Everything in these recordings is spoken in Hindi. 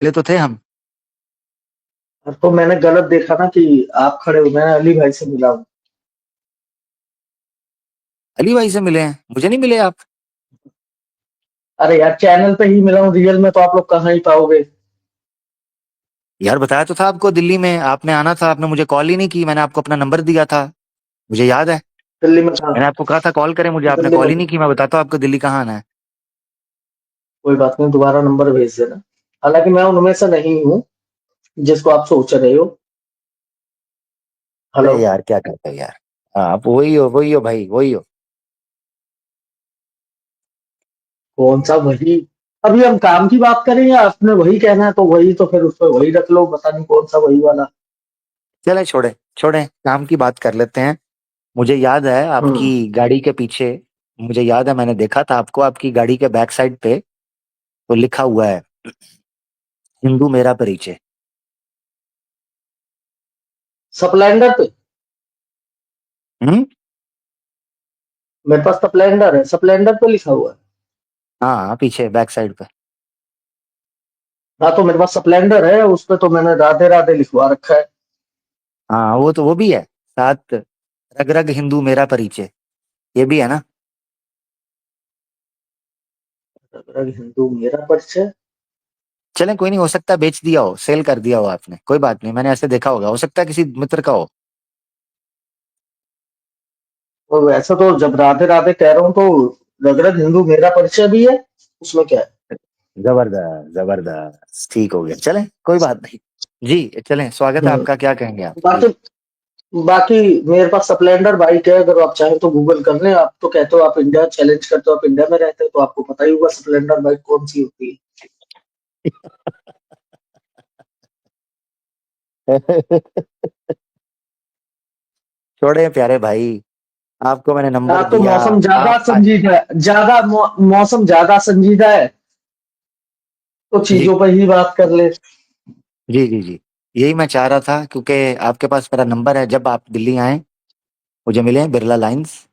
मिले तो थे हम। तो मैंने गलत देखा ना कि आप खड़े हो, मैं अली भाई से मिला हूँ। अली भाई से मिले हैं, मुझे नहीं मिले आप। अरे यार, चैनल पे ही मिला हूँ, रियल में तो आप लोग कहाँ ही पाओगे। यार बताया तो था आपको, दिल्ली में आपने आना था, आपने मुझे कॉल ही नहीं की। मैंने आपको अपना नंबर दिया था, मुझे याद है। दिल्ली में कहाँ? मैंने आपको कहा था कॉल करें मुझे, आपने दिल्ली कॉल में ही नहीं की। मैं बताता हूँ आपको दिल्ली कहाँ आना है। कोई बात नहीं, दोबारा नंबर भेज देना। हालांकि मैं उनमें से नहीं हूँ जिसको आप सोच रहे हो। हेलो। अरे यार क्या करते हैं यार। हाँ, आप वही हो, वही हो भाई, वही हो। कौन सा वही? अभी हम काम की बात करें या आपने वही कहना है तो वही, तो फिर उस पर वही रख लो, पता नहीं कौन सा वही वाला। चले छोड़े छोड़े, काम की बात कर लेते हैं। मुझे याद है आपकी हम्म। गाड़ी के पीछे, मुझे याद है मैंने देखा था आपको, आपकी गाड़ी के बैक साइड पे तो लिखा हुआ है हिंदू मेरा परिचय। स्प्लेंडर पे? हम्म। मेरे पास स्प्लेंडर है, स्प्लेंडर पे लिखा हुआ है। हाँ पीछे बैक साइड पे। हाँ, तो मेरे पास स्प्लेंडर है, उस पे तो मैंने राधे राधे लिखवा रखा है। हाँ वो तो वो भी है साथ, रग रग हिंदू मेरा परिचय, ये भी है ना। अगर हिंदू मेरा परिचय। चलें कोई नहीं, हो सकता है बेच दिया हो, सेल कर दिया हो आपने, कोई बात नहीं, मैंने ऐसे देखा होगा, हो सकता है किसी मित्र का हो। और वैसे तो जब राधे राधे कह रहा हूँ तो रगरग हिंदू मेरा परिचय भी है, उसमें क्या है। जबरदस्त जबरदस्त, ठीक हो गया, चलें कोई बात नहीं। जी चलें, स्वागत है हम्म। आपका, क्या कहेंगे आप जी। बाकी बाकी मेरे पास स्प्लेंडर बाइक है, अगर आप चाहें तो गूगल कर लें। आप तो कहते हो आप इंडिया चैलेंज करते हो, आप इंडिया में रहते हो तो आपको पता ही होगा स्प्लेंडर बाइक कौन सी होती है। छोड़े प्यारे भाई, आपको मैंने नंबर हाँ, तो दिया। मौसम ज्यादा आप संजीदा है, मौसम ज्यादा संजीदा है, तो जी चीजों पर ही बात कर ले। जी जी जी, यही मैं चाह रहा था, क्योंकि आपके पास मेरा नंबर है, जब आप दिल्ली आए मुझे मिले बिरला लाइंस।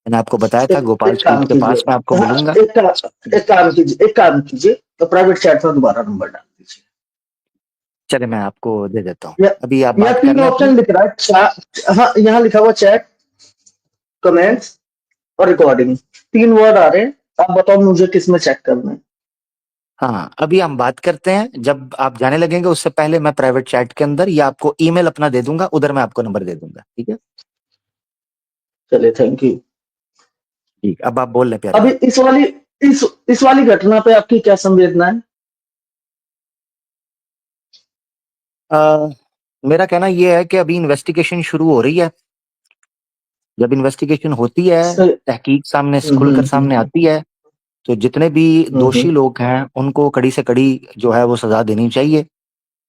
मैंने आपको बताया था गोपाल एक स्ट्रीट काम के पास मैं आपको कीजिए, हाँ, मिलूंगा। एक काम कीजिए, तो प्राइवेट चैट में दोबारा नंबर डाल दीजिए। चले मैं आपको दे देता हूँ, या, अभी आप या बात कर तीन लें अपनी। ऑप्शन दिख रहा है, हाँ, यहाँ लिखा हुआ चैट, कमेंट्स और रिकॉर्डिंग, तीन वर्ड आ रहे हैं। आप बताओ मुझे किस में चेक करना है। हाँ अभी हम बात करते हैं, जब आप जाने लगेंगे उससे पहले मैं प्राइवेट चैट के अंदर या आपको ईमेल अपना दे दूंगा, उधर मैं आपको नंबर दे दूंगा, ठीक है। चलिए, थैंक यू। ठीक, अब आप बोल रहे प्यारे अभी भाई। इस वाली घटना पे आपकी क्या संवेदना है? अ, मेरा कहना यह है कि अभी इन्वेस्टिगेशन शुरू हो रही है। जब इन्वेस्टिगेशन होती है, से- तहकीक सामने हम्म, खुलकर हम्म, सामने आती है, तो जितने भी दोषी हम्म। लोग हैं उनको कड़ी से कड़ी जो है वो सजा देनी चाहिए।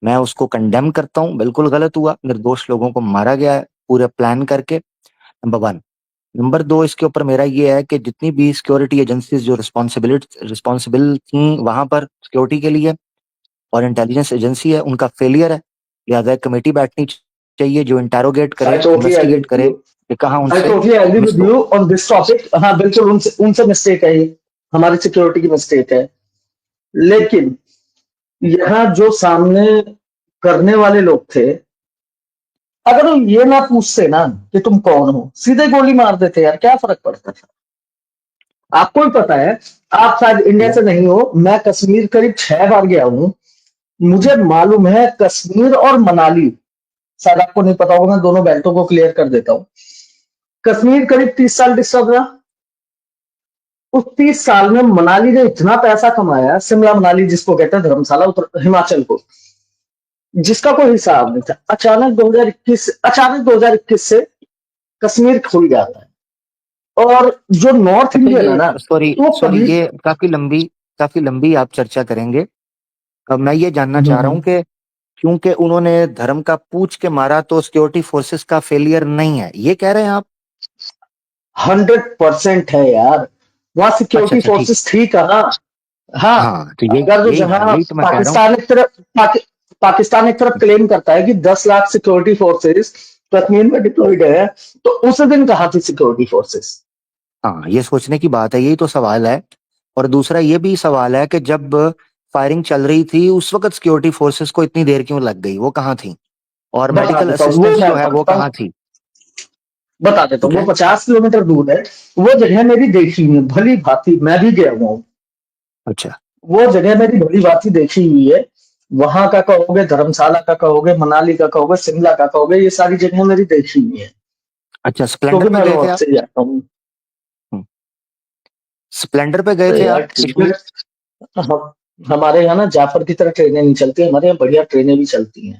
मैं उसको कंडेम करता हूँ, बिल्कुल गलत हुआ, निर्दोष लोगों को मारा गया है पूरे प्लान करके, नंबर वन। नंबर दो, इसके ऊपर मेरा ये है कि जितनी भी सिक्योरिटी एजेंसीज जो रिस्पॉन्सिबल थी वहां पर सिक्योरिटी के लिए, और इंटेलिजेंस एजेंसी है, उनका फेलियर है। लिहाजा एक कमेटी बैठनी चाहिए जो इंटेरोगेट आई करे, टोटली एग्री इन्वेस्टिगेट विद करे यू। कि कहाँ आई उनसे totally agree with miss. You on this topic. हाँ, बिल्कुल उनसे उनसे मिस्टेक है ये, हमारी सिक्योरिटी की मिस्टेक है। लेकिन यहाँ जो सामने करने वाले लोग थे, अगर वो ये ना पूछते ना कि तुम कौन हो, सीधे गोली मार देते यार, क्या फर्क पड़ता था। आपको भी पता है, आप शायद इंडिया से नहीं हो, मैं कश्मीर करीब 6 बार गया हूं। मुझे मालूम है कश्मीर और मनाली, शायद आपको नहीं पता होगा, मैं दोनों बेल्टों को क्लियर कर देता हूँ। कश्मीर करीब 30 साल डिस्टर्ब रहा। उस 30 साल में मनाली ने इतना पैसा कमाया, शिमला मनाली जिसको कहते हैं, धर्मशाला उत्तर हिमाचल को, जिसका कोई हिसाब नहीं था। अचानक 2021 से कश्मीर खुल जाता है। और जो नॉर्थ अच्छा इंडियन है ये ना, सॉरी वो सॉरी, कभी। ये काफी लंबी आप चर्चा करेंगे। अब मैं ये जानना चाह रहा हूँ कि क्योंकि उन्होंने धर्म का पूछ के मारा तो सिक्योरिटी फोर्सेस का फेलियर नहीं है, ये कह रहे हैं आप। 100% है यार, वहां अच्छा सिक्योरिटी अच्छा ठीक। फोर्सेस थी कहाँ। हाँ, हाँ तो यही अगर जो यही हाँ जहां यही तो मैं कह रहा हूँ। पाकिस्तान एक तरफ पाकिस्तान एक तरफ क्लेम करता है कि 10 लाख सिक्योरिटी फोर्सेस कश्मीर में डिप्लॉयड है, तो उस दिन कहाँ थी सिक्योरिटी फोर्सेस? हाँ ये सोचने की बात है, यही तो सवाल है। और दूसरा ये भी सवाल है कि जब फायरिंग चल रही थी उस वक्त सिक्योरिटी फोर्सेस को इतनी देर क्यों लग गई, वो कहाँ थी? और बता मेडिकल देता हूँ, वो असिस्टेंस मैं जो है वो बताता हूँ, कहाँ थी? बता देता ठीक हूँ। है। वो 50 किलोमीटर दूर है। वो जगह मेरी देखी हुई है, भली भांति मैं भी गया हुआ हूँ। अच्छा वो जगह मेरी भली भांति देखी हुई है। वहां का कहोगे, धर्मशाला का कहोगे, मनाली का कहोगे, शिमला का कहोगे, ये सारी जगह मेरी देखी हुई है, अच्छा, स्प्लेंडर क्योंकि पे मैं गए थे नॉर्थ आप? से ही आता हूँ। स्प्लेंडर पे गए अरे थे यार आप ठीक है। कश्मीर? हमारे यहाँ ना जाफर की तरह ट्रेनें नहीं चलती, हमारे यहाँ बढ़िया ट्रेनें भी चलती हैं,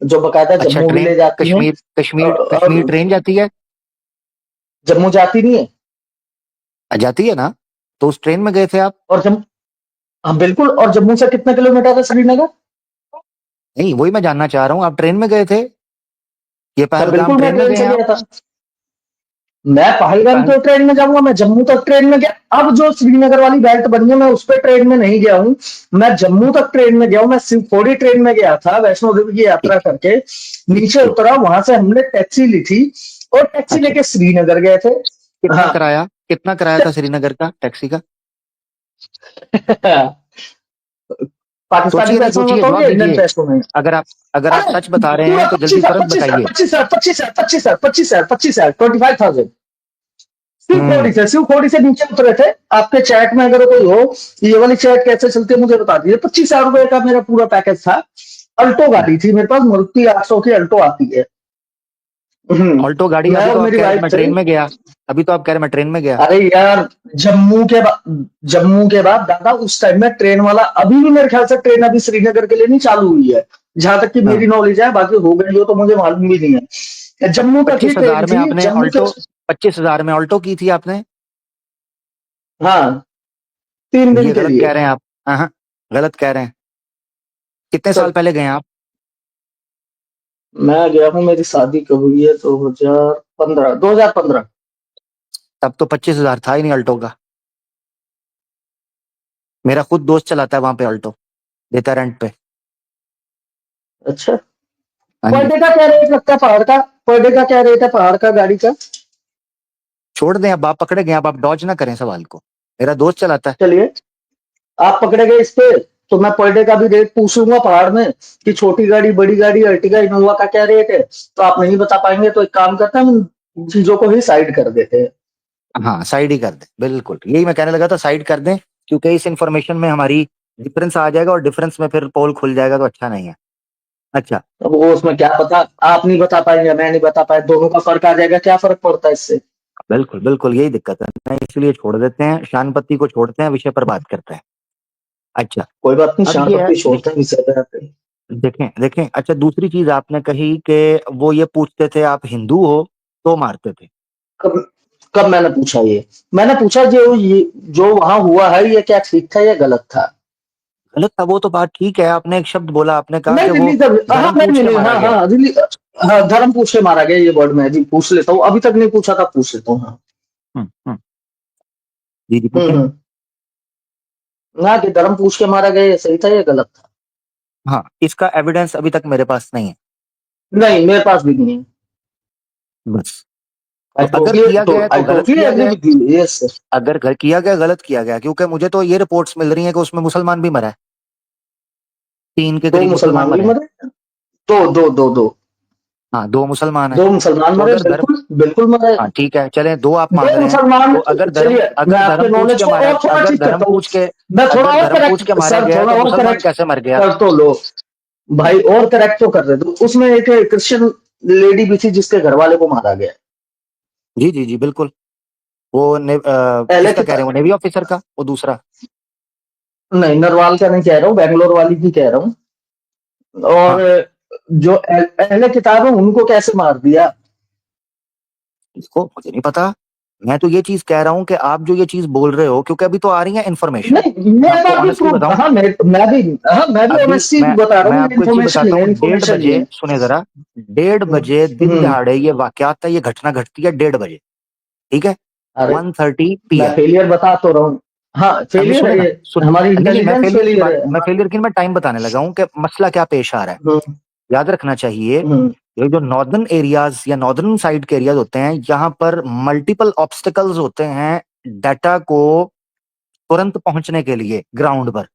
जो बकायदा अच्छा, जम्मू भी ट्रेन ले जाती हैं। कश्मीर कश्मीर कश्मीर और ट्रेन जाती है? जम्मू जाती नहीं है। जाती है ना? तो उस ट्रेन में गए थे आप? और जम हाँ बिल्कुल। और जम्मू से कितने किलोमीटर है श्रीनगर? नहीं, वही मैं जानना चाह रहा हूँ, आप ट्रेन में गए थे? ये तब पहलगाम बिल्कुल मैं ट्रेन में ट्रेन गए से हैं आप? गया था। मैं ये पहलगाम पहल क्यों ट्रेन में जाऊंगा? मैं जम्मू तक ट्रेन में गया। अब जो श्रीनगर वाली बेल्ट बनी है, मैं उस पर ट्रेन में नहीं गया हूँ। मैं जम्मू तक ट्रेन में गया हूँ। मैं शिवखोड़ी ट्रेन में गया था, वैष्णो देवी की यात्रा ठीक करके नीचे ठीक। उतरा, वहां से हमने टैक्सी ली थी और टैक्सी अच्छा, लेके श्रीनगर गए थे। हाँ। कितना किराया था श्रीनगर का टैक्सी का? पाकिस्तानी सोचिए ना, पैसों में सोचिए, बताओ जवाब या इंडियन दीजिए। पैसों में? अगर आप सच बता रहे पूरा हैं तो जल्दी 25 तुरंत पच्चीस बताइए। 25 25 25 25 25 25,000। हम्म। शिवखोड़ी से नीचे उतरे थे। आपके चैट में अगर कोई हो, ये वाली चैट कैसे चलती है मुझे बता दीजिए। 25,000 रुपए का मेरा पूरा पैकेज था। अल्टो गाड़ी थी मेरे पास, मारुति 800 की अल्टो आती है। ऑल्टो गाड़ी, मैं अभी और तो आप मेरी कह रहे थे वाइफ मैं थे। ट्रेन में गया। अभी तो आप कह रहे मैं ट्रेन में गया। अरे यार, जम्मू के बाद दादा उस टाइम में ट्रेन वाला, अभी भी मेरे ख्याल से ट्रेन अभी श्रीनगर के लिए नहीं चालू हुई है, जहां तक कि हाँ। मेरी नॉलेज है। बाकी हो गई हो तो मुझे मालूम भी नहीं है। जम्मू तक ही पच्चीस ट्रेन हजार में थी, आपने जम्मू के। ऑल्टो 25,000 में ऑल्टो की थी आपने? हाँ, 3 दिन ये के गलत लिए। कह रहे हैं आप। हाँ हाँ, गलत कह रहे हैं। कितने साल सर, पहले गए हैं आप? मैं गया हूँ, मेरी शादी कब हुई है? 2015, 2015। तब तो 25,000 था ही नहीं ऑल्टो का। मेरा खुद दोस्त चलाता है वहां पे ऑल्टो, देता रेंट पे। अच्छा। हाँ पर जी। डे का क्या रेट लगता है पहाड़ का? पर डे का क्या रेट है पहाड़ का गाड़ी का? छोड़ दें, अब आप पकड़े गए, अब आप डॉज ना करें सवाल को। मेरा दोस्त चलाता है। चलिए, आप पकड़े गए इस पे, तो मैं पर डे का भी रेट पूछूंगा पहाड़ में कि छोटी गाड़ी, बड़ी गाड़ी, अर्टिगा, इनोवा का क्या रेट है। तो आप नहीं बता पाएंगे, तो एक काम करते हैं, हम चीजों को ही साइड कर देते हैं। हाँ, साइड ही कर दें, बिल्कुल यही मैं कहने लगा था, साइड कर दें। क्योंकि इस इंफॉर्मेशन में हमारी डिफरेंस आ जाएगा, और डिफरेंस में फिर पोल खुल जाएगा, तो अच्छा नहीं है। अच्छा। अब वो उसमें क्या पता, आप नहीं बता पाएंगे, मैं नहीं बता पाए, दोनों का फर्क आ जाएगा, क्या फर्क पड़ता है इससे? बिल्कुल बिल्कुल, यही दिक्कत है, मैं इसलिए छोड़ देते हैं, शानपत्ती को छोड़ते हैं, विषय पर बात करते हैं। अच्छा। कोई बात नहीं, अब शाम ये है, पत्ती छोड़ते हैं विषय पे आते हैं। देखें देखें, अच्छा, दूसरी चीज आपने कही कि वो ये पूछते थे आप हिंदू हो तो मारते थे। कब कब मैंने पूछा ये? मैंने पूछा जो ये जो वहां हुआ है, ये क्या ठीक था या गलत था? गलत था वो तो बात ठीक है, आपने एक शब्द बोला, आपने कहा नहीं कि वो दिल्ली तक, हाँ धर्म नहीं पूछ नहीं के नहीं, मारा हाँ गया है। हाँ दिल्ली। हाँ, धर्म पूछ के मारा गया, ये वर्ड मैं जी पूछ लेता हूँ, अभी तक नहीं पूछा था, पूछ लेता हूँ। हाँ। हम्म। जी जी, पूछें। हम्म। ना कि धर्म पूछ के मारा गया, ये सही था या गलत था? हाँ, इसका एविडेंस अभी तक मेरे पास नहीं है। नहीं, मेरे पास भी नहीं है। बस। आई तो अगर टोटली किया गया है तो आई गलत टोटली किया एग्री गया है। With you, yes sir. अगर घर किया गया, गलत किया गया, क्योंकि मुझे तो ये रिपोर्ट्स मिल रही हैं कि उसमें मुसलमान भी मरा है। 3 के दो करीब मुसलमान मुसलमान भी मरे हैं। मरे। दो हाँ, 2 मुसलमान हैं। दो मुसलमान तो मरे, अगर धर्म, बिल्कुल बिल्कुल मरे। हाँ ठीक है, चलें 2 आप मान दो रहे हैं। मुसलमान। तो चलिए, मैं अगर आपके धर्म पूछ नॉलेज के को मारा, और थोड़ा अगर ठीक धर्म करता हूँ। पूछ के मैं थोड़ा अगर और धर्म पूछ के करेक्ट मारा सर, गया है थोड़ा तो और मुसलमान करेक्ट कैसे मर गया? कर तो लो भाई, और करेक्ट तो कर दे दो। उसमें एक क्रिश्चियन लेडी भी थी जिसके घर वाले को मारा गया। जी जी जी, बिल्कुल। वो पहले किसका की कह रहे हैं, वो नेवी ऑफिसर का, वो दूसरा? नहीं, नरवाल का नहीं कह रहा हूँ, बैंगलोर वाली की कह रहा हूँ। और हाँ, जो अहले किताब है उनको कैसे मार दिया? इसको मुझे नहीं पता। मैं तो ये चीज कह रहा हूँ कि आप जो ये चीज बोल रहे हो, क्योंकि अभी तो आ रही है इन्फॉर्मेशन। नहीं, मैं मैं आपको बात भी ऑनेस्टली प्रूफ, बताऊं, हाँ मैं भी अभी ऑनेस्टली मैं बता रहा मैं हूँ, ये आपको एक चीज इन्फॉर्मेशन बताता नहीं है, हूँ, डेढ़ इन्फॉर्मेशन नहीं बजे है। सुने जरा। 1:30 बजे दिन हम्म। दहाड़े ये वाकयात है, ये घटना घटती है 1:30 बजे। ठीक है। अरे, 1:30 मैं PM। फेलियर बता तो रहा हूँ। हाँ, अभी फेलियर सुने है ना, ये। सुन। हमारी नहीं नहीं, इंटेलिजेंस फेलियर है मैं हमारी। फेलियर की मैं टाइम बताने लगा हूँ कि मसला क्या पेश आ रहा है। हम्म। याद रखना चाहिए, हम्म। ये जो नॉर्दर्न एरियाज या नॉर्दर्न साइड के एरियाज होते हैं, यहाँ पर मल्टीपल ऑब्स्टिकल्स होते हैं डाटा को तुरंत पहुंचने के लिए ग्राउंड पर।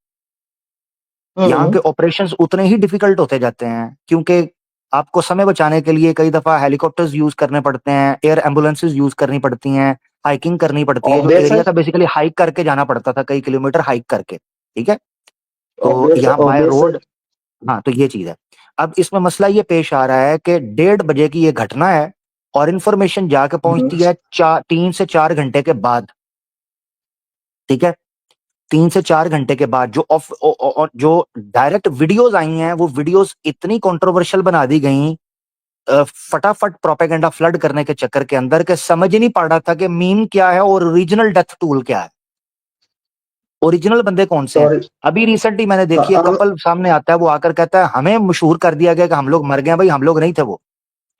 यहाँ के ऑपरेशंस उतने ही डिफिकल्ट होते जाते हैं, क्योंकि आपको समय बचाने के लिए कई दफा हेलीकॉप्टर्स यूज करने पड़ते हैं, एयर एम्बुलेंसेज यूज करनी पड़ती हैं, हाइकिंग करनी पड़ती है। जो ऑब्वियस है, एरिया था बेसिकली हाइक करके जाना पड़ता था, कई किलोमीटर हाइक करके। ठीक है, तो ऑब्वियस है, यहाँ बाय ऑब्वियस है। रोड, हाँ तो ये चीज है। अब इसमें मसला ये पेश आ रहा है कि 1:30 बजे की ये घटना है और इंफॉर्मेशन जाके हम्म, पहुंचती है 3 से 4 घंटे के बाद। ठीक है, 3 से 4 घंटे के बाद और जो डायरेक्ट वीडियोस आई हैं, वो वीडियोस इतनी कंट्रोवर्शियल बना दी गई, फटाफट प्रोपेगेंडा फ्लड करने के चक्कर के अंदर, के समझ ही नहीं पड़ रहा था कि मीम क्या है और ओरिजिनल डेथ टूल क्या है, ओरिजिनल बंदे कौन से हैं। सॉरी। अभी रिसेंटली मैंने देखी है, हाँ, कपल सामने आता है, वो आकर कहता है हमें मशहूर कर दिया गया कि हम लोग मर गए। भाई हम लोग नहीं थे वो,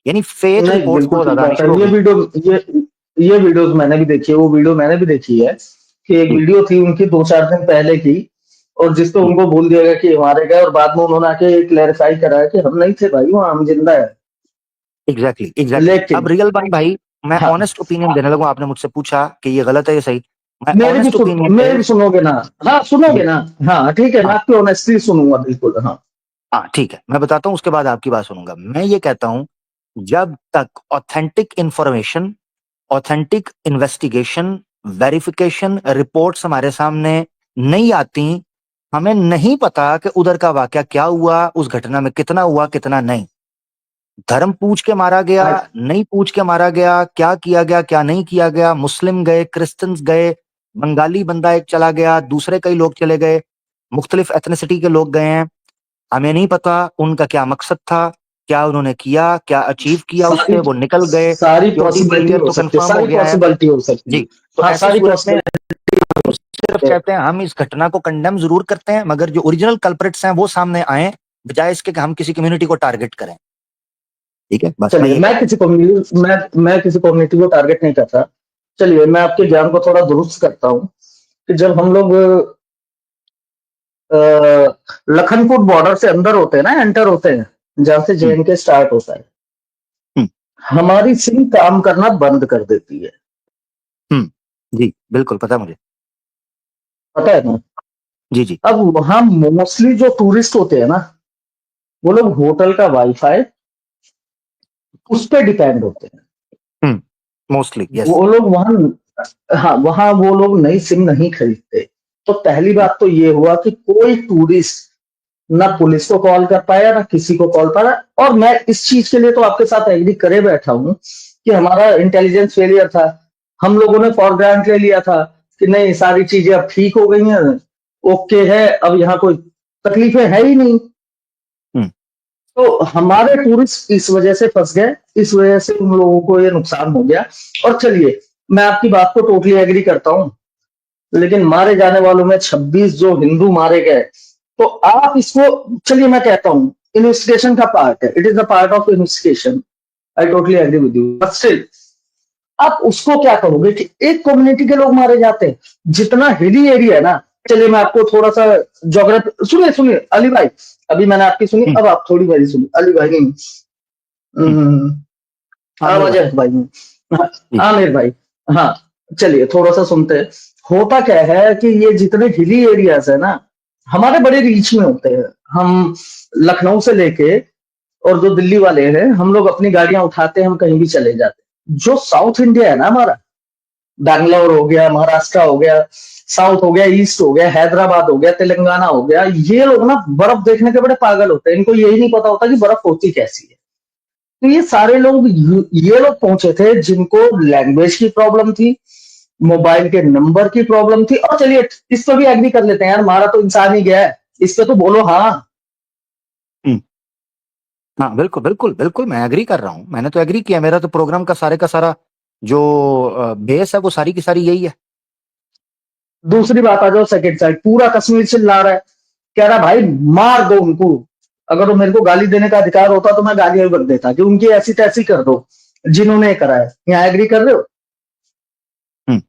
यानी फेक नहीं, रिपोर्ट्स बिल्कुल बहुत ठीक ज्यादा आनी बात है। शुरू हो ये गई। वीडियो, ये वीडियोस मैंने भी देखी है, वो वीडियो मैंने भी देखी है कि एक जी वीडियो थी उनकी 2-4 दिन पहले की, और जिसपे जी, उनको बोल दिया गया कि मारे गए, और बाद में उन्होंने आके क्लैरिफाई कराया कि हम नहीं थे भाई, वहाँ हम जिंदा है। Exactly exactly. अब लेकिन रियल बात भाई, मैं हाँ, ऑनेस्ट ओपिनियन देने लगूं, आपने मुझसे पूछा कि ये गलत है ये सही, मैं ऑनेस्ट ओपिनियन मेरे पे, भी सुनोगे ना? हाँ, सुनोगे जी ना? हाँ, ठीक है, मैं हाँ आपकी ऑनेस्टली सुनूंगा, बिल्कुल। हाँ, हाँ ठीक है, मैं बताता हूँ, उसके बाद आपकी बात सुनूंगा। मैं ये कहता हूँ, जब तक authentic information, authentic investigation, verification reports हमारे सामने नहीं आती, हमें नहीं पता कि उधर का वाकया क्या हुआ, उस घटना में कितना हुआ कितना नहीं, धर्म पूछ के मारा गया आज नहीं पूछ के मारा गया, क्या किया गया क्या नहीं किया गया, मुस्लिम गए, क्रिश्चियंस गए, बंगाली बंदा एक चला गया, दूसरे कई लोग चले गए, मुख्तलिफ एथनिसिटी के लोग गए हैं, हमें नहीं पता उनका क्या मकसद था, क्या उन्होंने किया, क्या अचीव किया सारी उससे, वो निकल गए, सारी सिक्योरिटी पॉसिबिलिटी बेरियर हो तो सकती है, कंफर्म हो सारी गया है। पॉसिबिलिटी हो सकती है। जी, तो हाँ, ऐसी सारी सूरत में पॉसिबिलिटी हम सिर्फ है। कहते हैं, हम इस घटना को कंडेम जरूर करते हैं, मगर जो ओरिजिनल कल्प्रिट्स हैं वो सामने आए, बजाय इसके कि हम किसी कम्युनिटी को टारगेट करें। ठीक है, बस मैं चलिए, ये कहता मैं किसी कम्युनिटी को टारगेट नहीं करता। चलिए, मैं आपके ज्ञान को थोड़ा दुरुस्त करता हूँ कि जब हम लोग अ, लखनपुर बॉर्डर से अंदर होते हैं ना, एंटर होते हैं, जहां से हूँ। जेएनके स्टार्ट होता है, हम्म हमारी सिम काम करना बंद कर देती है। जी बिल्कुल पता है मुझे। पता है ना? जी जी। अब वहां मोस्टली जो टूरिस्ट होते हैं ना, वो लोग होटल का वाईफाई उस पे डिपेंड होते हैं। Mostly yes. वो लोग वहां, हाँ, वहां वो लोग नई सिम नहीं खरीदते। तो पहली बात तो ये हुआ कि कोई टूरिस्ट ना पुलिस को कॉल कर पाया, ना किसी को कॉल पाया। और मैं इस चीज के लिए तो आपके साथ एग्री करे बैठा हूं कि हमारा इंटेलिजेंस फेलियर था। हम लोगों ने फॉर ग्रांट ले लिया था कि नहीं, सारी चीजें अब ठीक हो गई हैं, ओके है, अब यहाँ कोई तकलीफें है ही नहीं। हम्म तो हमारे टूरिस्ट इस वजह से फंस गए, इस वजह से उन लोगों को ये नुकसान हो गया। और चलिए, मैं आपकी बात को टोटली एग्री करता हूँ, लेकिन मारे जाने वालों में 26 जो हिंदू मारे गए, तो आप इसको, चलिए मैं कहता हूं, इन्वेस्टिगेशन का पार्ट है, it is a part of investigation, I totally agree with you, but still आप उसको क्या करोगे कि एक कम्युनिटी के लोग मारे जाते हैं, जितना हिली एरिया है ना। चलिए, मैं आपको थोड़ा सा ज्योग्राफी, सुनिए सुनिए अली भाई, अभी मैंने आपकी सुनी, हम्म अब आप थोड़ी मेरी सुनिए अली भाई, नहीं, हम्म। हम्म, हाँ मेरे आवाज भाई। है भाई, हाँ, जी आमिर भाई, हाँ, चलिए थोड़ा सा सुनते हैं। होता क्या है कि ये जितने हिली एरियाज है ना, हमारे बड़े रीच में होते हैं। हम लखनऊ से लेके, और जो दिल्ली वाले हैं, हम लोग अपनी गाड़ियां उठाते हैं, हम कहीं भी चले जाते हैं। जो साउथ इंडिया है ना हमारा, बैंगलोर हो गया, महाराष्ट्र हो गया, साउथ हो गया, ईस्ट हो गया, हैदराबाद हो गया, तेलंगाना हो गया, ये लोग ना बर्फ देखने के बड़े पागल होते हैं, इनको यही नहीं पता होता कि बर्फ होती कैसी है। तो ये सारे लोग, ये लोग पहुंचे थे जिनको लैंग्वेज की प्रॉब्लम थी, मोबाइल के नंबर की प्रॉब्लम थी। और चलिए, इस पे भी एग्री कर लेते हैं यार, हमारा तो इंसान ही गया है, इस पे तो बोलो हाँ। हम्म। हाँ बिल्कुल बिल्कुल बिल्कुल, मैं एग्री कर रहा हूँ, मैंने तो एग्री किया, मेरा तो प्रोग्राम का सारा जो बेस है वो सारी की सारी यही है। दूसरी बात आ जाओ, सेकंड साइड पूरा कश्मीर चिल्ला रहा है, कह रहा भाई मार दो उनको। अगर वो मेरे को गाली देने का अधिकार होता तो मैं गालियां भी बक देता कि उनकी ऐसी तैसी कर दो, जिन्होंने करा है। यहाँ एग्री कर रहे हो? हम्म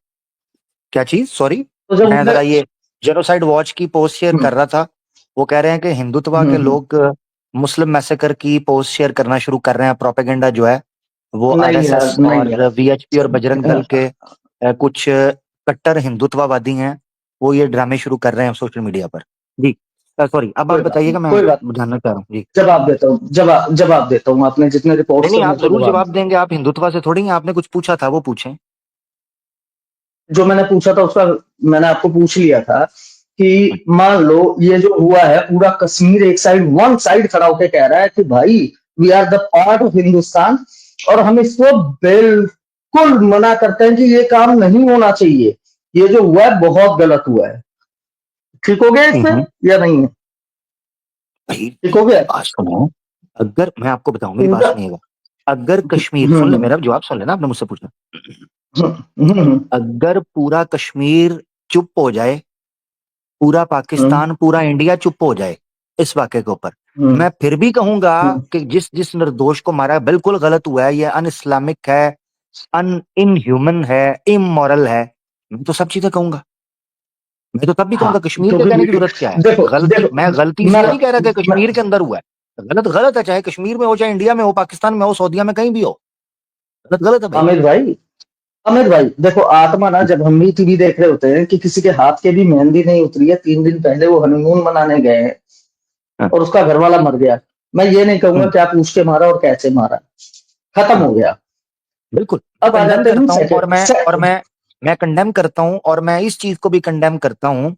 क्या चीज, सॉरी, तो जब मैं उनने, जरा ये जेनोसाइड वॉच की पोस्ट शेयर हम्म, कर रहा था, वो कह रहे हैं कि हिंदुत्व के हम्म, लोग मुस्लिम मैसेकर की पोस्ट शेयर करना शुरू कर रहे हैं, प्रोपेगेंडा जो है वो नहीं यार, आरएसएस नहीं और वीएचपी और बजरंग दल यार, के कुछ कट्टर हिंदुत्ववादी हैं, वो ये ड्रामे शुरू कर रहे हैं सोशल मीडिया पर। जी सॉरी, अब आप कोई बात नहीं, बताइएगा, मैं कोई बात, जानना चाह रहा हूँ जी। जवाब देता हूँ, जवाब देता हूँ, आपने जितने नहीं रिपोर्ट्स नहीं, करने आप थे जरूर जवाब जवाब देंगे, आप हिंदुत्व से थोड़ी हैं, आपने कुछ पूछा था वो पूछें। जो मैंने पूछा था उसका मैंने आपको पूछ लिया था कि मान लो ये जो हुआ है, पूरा कश्मीर एक साइड, वन साइड खड़ा होकर कह रहा है कि भाई we are the part of Hindustan, और हम इसको बिल्कुल मना करते हैं कि ये काम नहीं होना चाहिए, ये जो हुआ है बहुत गलत हुआ है। ठीक हो गया इसमें या नहीं है? भाई ठीक हो गया बात सुनो, अगर मैं आपको बताऊं, मेरी बात पूरा। सुनिएगा, अगर कश्मीर, सुन ले हम्म मेरा जवाब, सुन लेना, आपने मुझसे पूछा, हम्म अगर पूरा कश्मीर चुप हो जाए, पूरा हम्म पाकिस्तान, पूरा इंडिया चुप हो जाए इस वाक्य के ऊपर, हम्म मैं फिर भी कहूंगा हम्म। कि जिस जिस निर्दोष को मारा है बिल्कुल गलत हुआ है, ये अन इस्लामिक है, अन इनह्यूमन है, इमोरल है, मैं तो सब चीजें कहूंगा। मैं तो तब भी हाँ, कहूंगा, कश्मीर के क्योंकि कहने की जरूरत क्या है? देखो गलती, मैं देखो गलती मैं इसलिए नहीं कह रहा कि मैं कश्मीर के अंदर हुआ है, गलत गलत है, चाहे कश्मीर में हो, चाहे इंडिया में हो, पाकिस्तान में हो, सऊदीया में, कहीं भी हो, गलत गलत है भाई। आमिर भाई देखो, आत्मा ना, जब हम भी टीवी देख रहे होते हैं कि किसी के हाथ के भी मेहंदी नहीं उतरी है, 3 दिन पहले वो हनीमून मनाने गए हैं हाँ, और उसका घर वाला मर गया, मैं ये नहीं कहूंगा हम्म, क्या पूछ के मारा और कैसे मारा, खत्म हाँ, हो गया। बिल्कुल, मैं अब आ कंडेम जाते हैं करता हूँ, और सेकंड। मैं कंडेम करता हूँ, और मैं इस चीज को भी कंडेम करता हूँ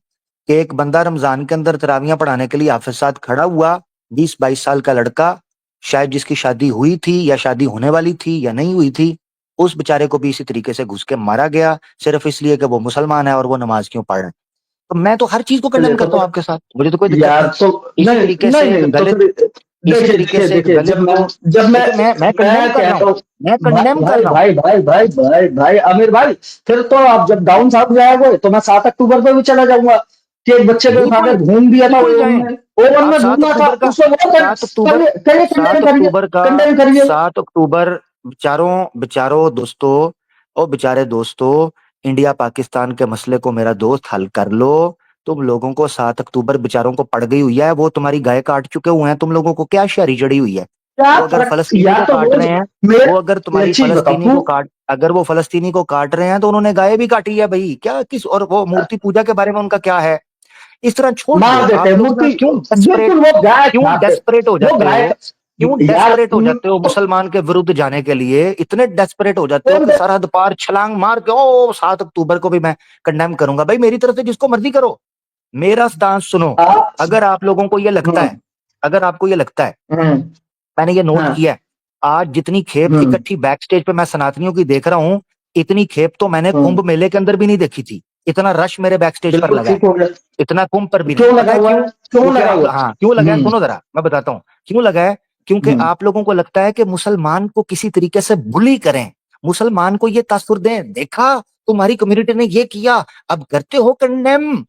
कि एक बंदा रमजान के अंदर तरावियां पढ़ाने के लिए हाफिज साथ खड़ा हुआ, 20-22 साल का लड़का, शायद जिसकी शादी हुई थी या शादी होने वाली थी या नहीं हुई थी, उस बेचारे को भी इसी तरीके से घुस के मारा गया, सिर्फ इसलिए कि वो मुसलमान है और वो नमाज क्यों पढ़ रहे हैं। तो मैं तो हर चीज को कंडेम चलिए तो करता हूँ आपके साथ, मुझे तो कोई दिक्कत यार नहीं। तो इसी नहीं तरीके नहीं से एक नहीं, तो दलित, फिर इसी देखिए तरीके देखिए से एक देखिए, दलित जब मैं को, जब मैं देखिए मैं कंडेम मैं कर रहा कहता हूँ, हूँ मैं भाई कंडेम कर भाई रहा हूँ। भाई भाई भाई भाई भाई आमिर भाई, फिर तो आप जब डाउन साउथ जाओगे तो मैं 7 अक्टूबर पे भी चला जाऊंगा कि एक बच्चे को उठा बिल्कुल, के घूम दिया था बिल्कुल ओवन जाएं। में, ओवन आप में सात घूमना था अक्टूबर का, उसको, वो सात अक्टूबर करिए करिए सात कंडेम करिए, अक्टूबर का कंडेम करिए। 7 अक्टूबर, बेचारों बेचारों दोस्तों, और बेचारे दोस्तों, इंडिया पाकिस्तान के मसले को मेरा दोस्त हल कर लो। तुम लोगों को 7 अक्टूबर बेचारों को पड़ गई हुई है, वो तुम्हारी गाय काट चुके हुए हैं, तुम लोगों को क्या शारी चढ़ी हुई है? क्या वो अगर फर्क, फलस्तीनी या को तो काट रोज रहे हैं, मेरे, वो अगर तुम्हारी एक चीज बताओ फलस्तीनी तू, को काट, अगर वो फलस्तीनी को काट रहे हैं तो उन्होंने गाय भी काटी है भाई, क्या किस, और वो मूर्ति पूजा के बारे में उनका क्या है? इस तरह छोड़ दो मार देते आप हैं लोग ना, मूर्ति, क्यों डेस्परेट, बिल्कुल वो गाय क्यों खाते, डेस्परेट हो वो जाते गाय हो? क्यों यार डेस्परेट हो जाते हो मुसलमान के विरुद्ध जाने के लिए? इतने डेस्परेट हो जाते हो कौन कि सरहद पार छलांग मार के ओ 7 अक्टूबर को भी मैं कंडेम करूंगा। भाई मेरी तरफ से जिसको मर्जी करो, मेरा स्टांस सुनो। आप। अगर आप लोगों को ये लगता है, हम्म अगर आपको ये लगता है, हम्म मैंने ये नोट हाँ किया है, आज जितनी खेप हम्म इकट्ठी बैक स्टेज पे मैं सनातनियों की देख रहा हूं, इतनी खेप तो मैंने हम्म कुंभ मेले के अंदर भी नहीं देखी थी। इतना रश मेरे बैक स्टेज पर बिल्कुल लगा है, ठीक हो गया। इतना कुंभ पर भी नहीं। क्यों पता लगा है हुआ क्यों? है, क्यों क्योंकि लगा आप, हुआ हाँ क्यों है? लगा है, सुनो जरा मैं बताता हूँ क्यों लगा है। क्योंकि हम्म आप लोगों को लगता है कि मुसलमान को किसी तरीके से बुली करें, मुसलमान को ये तासुर दें, देखा तुम्हारी कम्युनिटी ने ये किया, अब करते हो कंडेम।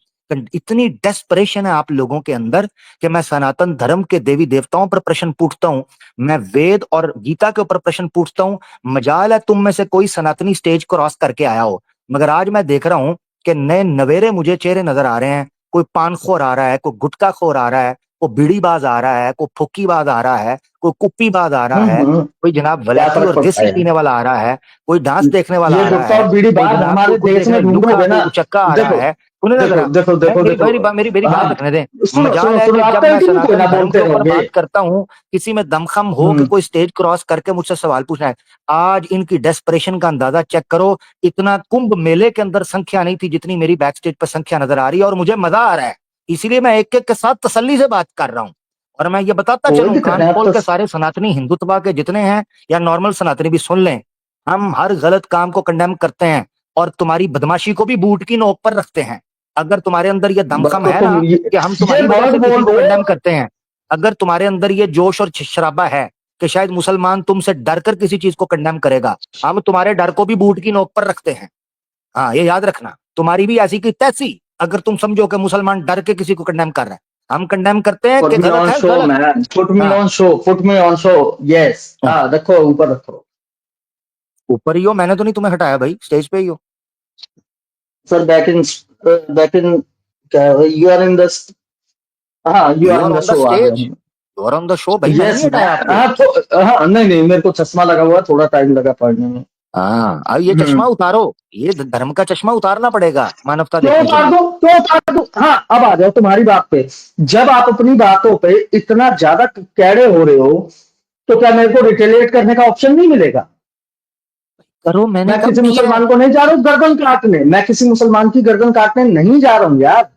इतनी डेस्परेशन है आप लोगों के अंदर कि मैं सनातन धर्म के देवी देवताओं पर प्रश्न पूछता हूं, मैं वेद और गीता के ऊपर प्रश्न पूछता हूं। मजाल है तुम में से कोई सनातनी स्टेज क्रॉस करके आया हो, मगर आज मैं देख रहा हूं कि नए नवेरे मुझे चेहरे नजर आ रहे हैं। कोई पानखोर आ रहा है, कोई गुटखा खोर आ रहा है, कोई बीड़ीबाज आ रहा है, कोई फुक्कीबाज आ रहा है, कोई कुप्पीबाज आ रहा है, हम्म। कोई जनाब क्या वलैती फर्क और पड़ता देसी है? पीने वाला आ रहा है, कोई डांस देखने वाला ये आ रहा गुटखा है, और बीड़ी कोई बात जनाब हमारे कोई कुछ देश देखने में लुखा, ढूंढोगे कोई ना। उचक्का आ रहा देखो है। सुने ना देखो जरा, देखो मैं देखो मेरी देखो मेरी बात आप रखने दें। सुनो मजाल सुनो है सुनो, कि आप जब मैं कंटिन्यू कोई सनातन ना धर्म बोलते के ऊपर रहोगे। बात करता हूं, किसी में दमखम हो कि हम्म कोई स्टेज क्रॉस करके मुझसे सवाल पूछना है। आज इनकी डेस्परेशन का अंदाजा चेक करो। इतना कुंभ मेले के अंदर संख्या नहीं थी जितनी मेरी बैक स्टेज पर संख्या नजर आ रही है, और मुझे मजा आ रहा है, इसीलिए मैं एक एक के साथ तसल्ली से बात कर रहा हूं। और मैं ये बताता कोई चलूं, दिक्कत कान नहीं, आप खोल तो के सारे सनातनी हिंदुत्व के जितने हैं या नॉर्मल सनातनी भी सुन लें, हम हर गलत काम को कंडेम करते हैं और तुम्हारी बदमाशी को भी बूट की नोक पर रखते हैं। अगर तुम्हारे अंदर ये बस दमखम तो है तुम ना कि हम ये तुम्हारी वजह वर्ड से किसी बोल को दो। कंडेम करते हैं, अगर तुम्हारे अंदर ये जोश और शराबा है कि शायद मुसलमान तुमसे डर कर किसी चीज को कंडेम करेगा, हम तुम्हारे डर को भी बूट की नोक पर रखते हैं। हाँ ये याद रखना, तुम्हारी भी ऐसी की तैसी, अगर तुम समझो कि मुसलमान डर के किसी को कंडेम कर रहे हैं, हम कंडेम करते हैं पुट कि मी गलत ऑन है, शो गलत। मैन, पुट मी हाँ on show, put me on show. Yes, हाँ, हाँ रखो ऊपर रखो। ऊपर ही हो, मैंने तो नहीं तुम्हें हटाया भाई, स्टेज पे ही हो। सर बैक इन क्या, यू आर इन द, हाँ you you are are in the on the show, आ गया स्टेज, हूँ। You are on the show भाई, मैंने यस नहीं हटाया मैन, आपको। हाँ तो हाँ नहीं नहीं, मेरे को चश्मा लगा हुआ है, थोड़ा टाइम लगा पढ़ने में। हाँ अब ये चश्मा हम्म उतारो, ये धर्म का चश्मा उतारना पड़ेगा मानवता क्यों देखने के उतार लिए। दो? क्यों उतार दूं? हाँ, अब आ जाओ तुम्हारी बात पे। जब आप अपनी बातों पे इतना ज्यादा कैड़े हो रहे हो, तो क्या मेरे को रिटेलिएट करने का ऑप्शन नहीं मिलेगा? करो, मैंने मैं कब किसी किया है? मुसलमान को नहीं जा रहा हूँ गर्दन काटने, मैं किसी मुसलमान की गर्दन काटने नहीं जा रहा हूँ यार।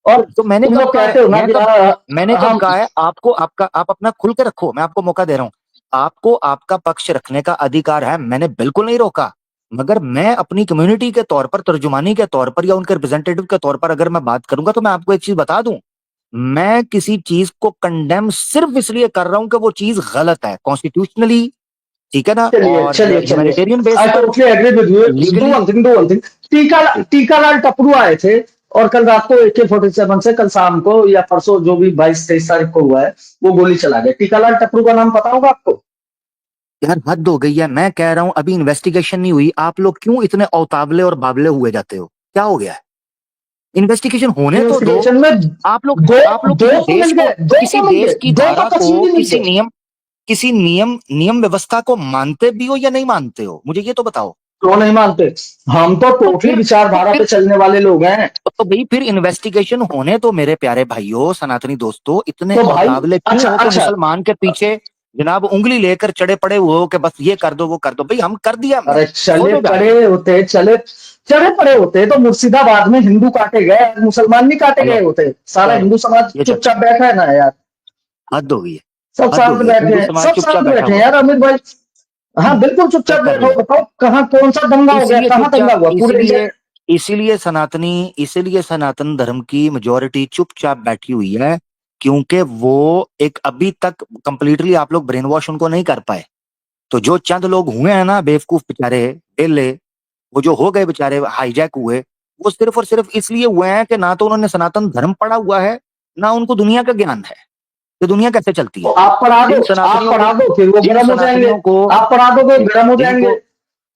और तो मैंने तुम कब लोग कहा है? कहते हो ना कि मैंने कब हम कहा है आपको? आपका आप अपना खुल के रखो, मैं आपको मौका दे रहा हूँ। आपको आपका पक्ष रखने का अधिकार है, मैंने बिल्कुल नहीं रोका। मगर मैं अपनी कम्युनिटी के तौर पर, तर्जुमानी के तौर पर या उनके रिप्रेजेंटेटिव के तौर पर अगर मैं बात करूंगा, तो मैं आपको एक चीज बता दूं। मैं किसी चीज को कंडेम सिर्फ इसलिए कर रहा हूं कि वो चीज गलत है कॉन्स्टिट्यूशनली, ठीक है ना, चलिए और चलिए चलिए, ह्यूमैनिटेरियन बेस आई पर, totally agree with you. Do legally. One thing, do one thing. Tikalal Taploo आए थे, और कल रात को AK-47 से, कल शाम को या परसों जो भी 22-23 तारीख को हुआ है, वो गोली चला गया। टीकालाल टपरू का नाम पता होगा आपको? यार हद हो गई है, मैं कह रहा हूं अभी इन्वेस्टिगेशन नहीं हुई, आप लोग क्यों इतने औतावले और बावले हुए जाते हो? क्या हो गया है? इन्वेस्टिगेशन होने तो दो। इन्वेस्टिगेशन में दो आप लोग दो तो मिल गए, दो किसी तो मिल देश गए, की दो धारा तो को, कश्मीरी मिल किसी गए। नियम, किसी नियम व्यवस्था को मानते भी हो या नहीं मानते हो, मुझे ये तो बताओ। क्यों नहीं मानते? हम तो तो टोटली फिर तो विचारधारा पे फिर चलने वाले लोग हैं। तो भाई फिर इन्वेस्टिगेशन होने तो, मेरे प्यारे भाइयों, सनातनी दोस्तों, इतने तो भाई, औतावले क्यों अच्छा हो कि अच्छा, मुसलमान के पीछे जनाब उंगली लेकर चढ़े पड़े हुए हो कि बस ये कर दो वो कर दो? भाई हम कर दिया, हमने अरे खुद चले हो पड़े जाके। होते, चढ़े पड़े होते तो मुर्शिदाबाद में हिंदू काटे गए, मुसलमान नहीं काटे चलो गए होते। सारा चलो, हिंदू समाज ये चुपचाप चक्कर, बैठा है ना यार। हद हो गई है। सब हद हो शांत गई है, बैठे हिंदू हैं, समाज सब चुपचाप शांत बैठा बैठे हैं हुआ यार, अमित भाई। है। हाँ बिल्कुल कर चुपचाप कर बैठो, लिया, बताओ कहाँ कौन सा दंगा हो गया, इसलिए कहाँ दंगा चुपचाप, हुआ पूरे इंडिया? इसीलिए सनातन धर्म की मेजोरिटी चुपचाप बैठी हुई है, क्योंकि वो एक अभी तक कंप्लीटली आप लोग ब्रेन वॉश उनको नहीं कर पाए। तो जो चंद लोग हुए हैं ना बेवकूफ बेचारे, बेले, वो जो हो गए बेचारे हाईजैक हुए, वो सिर्फ और सिर्फ इसलिए हुए हैं कि ना तो उन्होंने सनातन धर्म पढ़ा हुआ है, ना उनको दुनिया का ज्ञान है कि दुनिया कैसे चलती तो है। आप पढ़ा दो, जिन आप सनातनियों पढ़ा को दो, फिर वो जिन गर्म हो जाएंगे। सनातनियों को आप पढ़ा दोगे, जिन गर्म हो जिनको जाएंगे।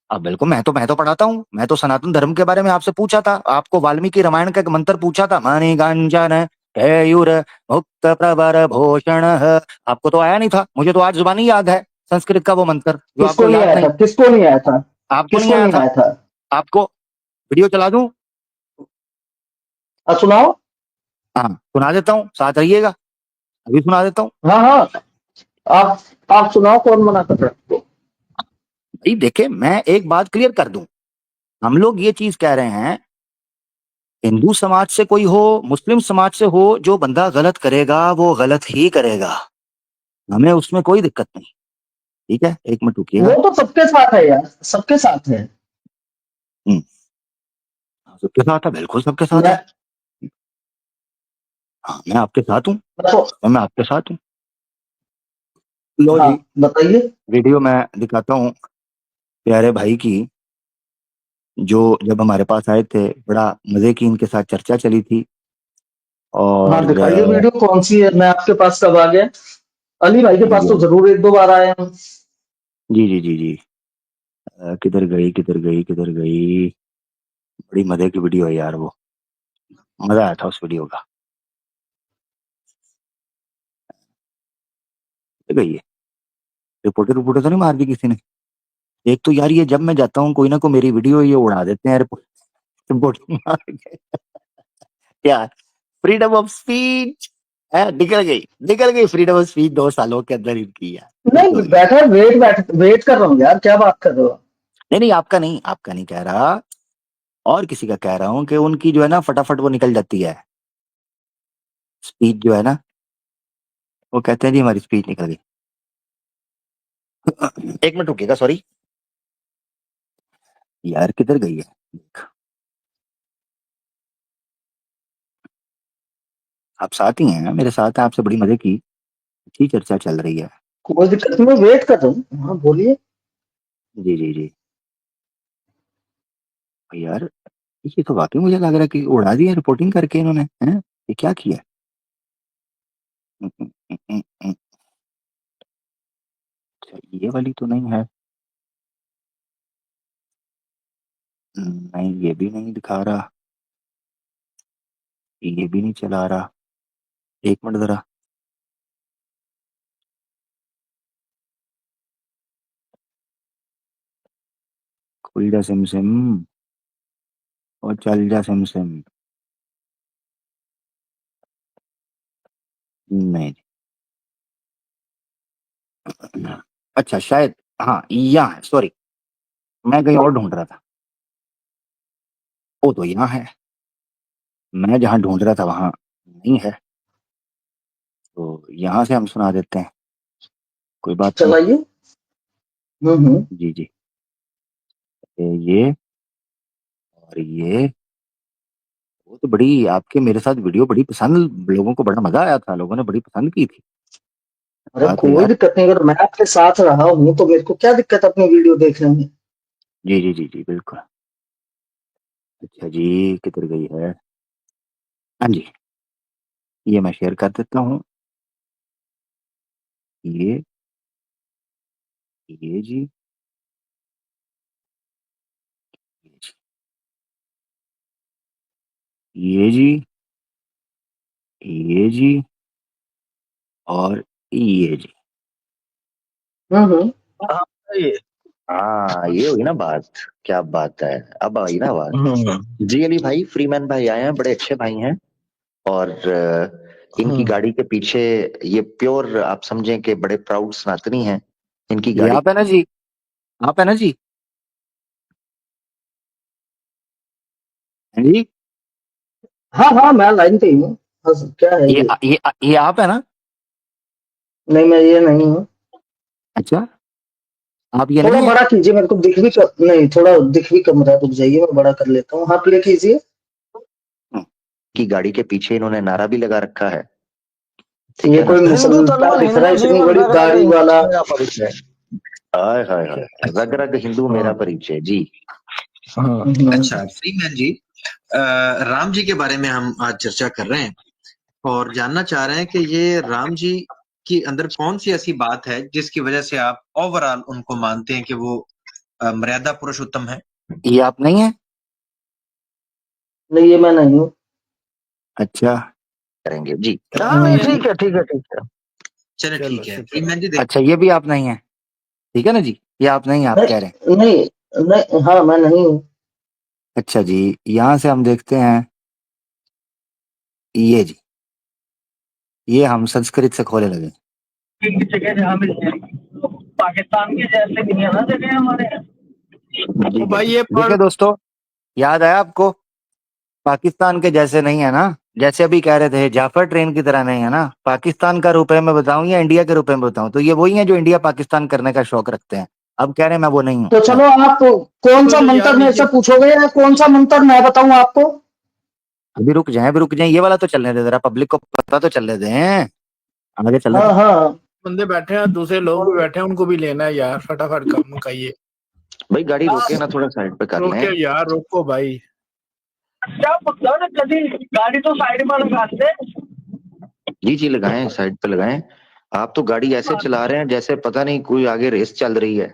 अब बिल्कुल, मैं तो पढ़ाता हूँ। मैं तो सनातन धर्म के बारे में आपसे पूछा था, आपको वाल्मीकि रामायण का एक मंत्र पूछा था, मणिकांचन केयूर मुक्त प्रवर भूषण। आपको तो आया नहीं था, मुझे तो आज जुबानी याद है संस्कृत का वो मंत्र, जो किसको आपको नहीं याद आया नहीं। था? किसको नहीं आया था? आपको नहीं किसको आया नहीं था? आया था? आपको वीडियो चला दूं? सुनाओ। हाँ सुना देता हूँ, साथ रहिएगा, अभी सुना देता हूँ। हाँ हाँ, आप आप सुनाओ, कौन मना कर रहा है? भाई देखे, मैं एक बात क्लियर कर दूं, हम लोग ये चीज कह रहे हैं, हिंदू समाज से कोई हो, मुस्लिम समाज से हो, जो बंदा गलत करेगा वो गलत ही करेगा, हमें उसमें कोई दिक्कत नहीं। ठीक है, एक मिनट वो रुकिएगा। तो सबके साथ है यार, सबके साथ है। हम्म, सबके साथ है, बिल्कुल सबके साथ मैं है। हाँ मैं आपके साथ हूँ, मैं तो, मैं आपके साथ हूँ। लो हाँ जी, बताइए। वीडियो मैं दिखाता हूँ प्यारे भाई की, जो जब हमारे पास आए थे बड़ा मजे की इनके साथ चर्चा चली थी। हाँ और दिखाइए, वीडियो कौन सी है? मैं आपके पास कब आ गया? अली भाई के पास तो जरूर एक दो बार आए हम। जी जी जी जी, किधर गई किधर गई किधर गई? बड़ी मजे की वीडियो है यार वो, मजा आया था उस वीडियो का। गई है, रिपोर्टर रिपोर्टर तो नहीं मार दी किसी ने? एक तो यार ये जब मैं जाता हूँ कोई ना कोई मेरी वीडियो ये उड़ा देते हैं रिपोर्टर मार के। यार फ्रीडम ऑफ स्पीच है, निकल गई फ्रीडम ऑफ स्पीच 2 सालों के अंदर इनकी यार, नहीं, निकल गई। बैठा वेट कर रहा हूँ यार, क्या बात कर रहे हो? नहीं नहीं, आपका नहीं कह रहा, और किसी का कह रहा हूँ कि उनकी जो है ना फटाफट वो निकल जाती है स्पीच जो है ना, वो कहते हैं जी हमारी स्पीच निकल गई। एक मिनट रुकिएगा, सॉरी यार, किधर गई है? आप साथ ही हैं, मेरे साथ हैं, आपसे बड़ी मजे की अच्छी चर्चा चल रही है। कोई दिक्कत नहीं, मैं वेट कर रहा हूँ, हाँ बोलिए। जी जी जी, यार ये तो वाकई मुझे लग रहा है कि उड़ा दिया रिपोर्टिंग करके इन्होंने, हैं? ये क्या किया? अच्छा, ये वाली तो नहीं है। नहीं ये भी नहीं दिखा रहा, ये भी नहीं चला रहा। एक मिनट जरा, खुल जा सिम सिम और चल जा सिम सिम। नहीं। अच्छा शायद, हाँ यहाँ है, सॉरी मैं कहीं और ढूंढ रहा था। वो तो यहाँ है, मैं जहाँ ढूंढ रहा था वहां नहीं है, तो यहाँ से हम सुना देते हैं, कोई बात नहीं। चलाइए। हम्म। जी जी। ये और ये, वो तो बड़ी आपके मेरे साथ वीडियो बड़ी पसंद, लोगों को बड़ा मजा आया था, लोगों ने बड़ी पसंद की थी। अरे बात है कोई यार। दिक्कत नहीं, अगर मैं आपके साथ रहा हूँ तो मेरे को क्या दिक्कत अपनी वीडियो देखने में। जी जी जी जी बिल्कुल। अच्छा जी, किधर गई है? हाँ जी, ये मैं शेयर कर देता हूँ। ये ये जी, ये जी, ये जी, ये जी, और ये जी। हम्म। हाँ ये हाँ ये हुई ना बात, क्या बात है, अब आई ना बात। हम्म जी अली भाई, फ्रीमैन भाई आए हैं, बड़े अच्छे भाई हैं। और इनकी गाड़ी के पीछे, ये प्योर आप समझें कि बड़े प्राउड सनातनी हैं। इनकी ये गाड़ी आप है ना जी, आप है ना जी। हाँ जी, हाँ हाँ, मैं लाइन पे ही हूँ। हाँ, क्या है ये? ये आप है ना। नहीं, मैं ये नहीं हूँ। अच्छा, आप ये थोड़ा नहीं है। बड़ा कीजिए, मेरे को दिख भी नहीं, थोड़ा दिख भी कम रहा है, रुक जाइए मैं बड़ा कर लेता हूँ। हाँ, प्ले कीजिए। की गाड़ी के पीछे इन्होंने नारा भी लगा रखा है, ठीक ये है ना। कोई हिंदू मुसलमान तनु दिख रहा हिंदू है, इतनी जीवन बड़ी रग रग दाढ़ी हिंदू वाला। मेरा परिचय। हाय हाय हाय, रग रग हिंदू मेरा परिचय जी। हाँ अच्छा फ्रीमैन जी, राम जी के बारे में हम आज चर्चा कर रहे हैं और जानना चाह रहे हैं कि ये राम जी के अंदर कौन सी ऐसी बात है जिसकी वजह से आप ओवरऑल उनको मानते हैं कि वो मर्यादा पुरुषोत्तम है। ये आप नहीं है। नहीं, ये मैं नहीं हूँ। अच्छा, करेंगे जी। हाँ नहीं ठीक है ठीक है ठीक है। चले चलो ठीक है शुक्र। फ्रीमैन जी, अच्छा ये भी आप नहीं है, ठीक है ना जी, ये आप नहीं है, आप कह रहे हैं। नहीं नहीं नहीं, हाँ मैं नहीं हूँ। अच्छा जी, यहाँ से हम देखते हैं, ये जी, ये हम संस्कृत से खोले लगे। एक जगह जहाँ मिल जाएगी तो पाकिस्तान के जैसे नहीं है ना जगह हमारे यहाँ। तो भाई ये देखिए दोस्तों, याद आया आपको, पाकिस्तान के जैसे नहीं है ना, जैसे अभी कह रहे थे जाफर ट्रेन की तरह नहीं है ना, पाकिस्तान का रुपए में बताऊं या इंडिया के रुपए में बताऊं, तो ये वही है जो इंडिया पाकिस्तान करने का शौक रखते हैं। अब कह रहे हैं मैं वो नहीं हूँ। तो चलो, आप कौन सा मंत्र मेरे से पूछोगे या कौन सा मंत्र मैं बताऊं आपको? अभी रुक जाए, अभी रुक जाए, ये वाला तो चलने दे, जरा पब्लिक को पता तो चलने दें, आगे चलने हाँ दे। हाँ। बंदे बैठे हैं, दूसरे लोग भी बैठे हैं, उनको भी लेना है यार, फटाफट काम मुकाइए। भाई गाड़ी रोके ना, थोड़ा साइड पे कर रोके लें। यार, रोको भाई। क्या मतलब ना, कभी गाड़ी तो साइड में लगा दे। जी जी लगाएं, साइड पे लगाएं। आप तो गाड़ी ऐसे चला रहे हैं जैसे पता नहीं कोई आगे रेस चल रही है।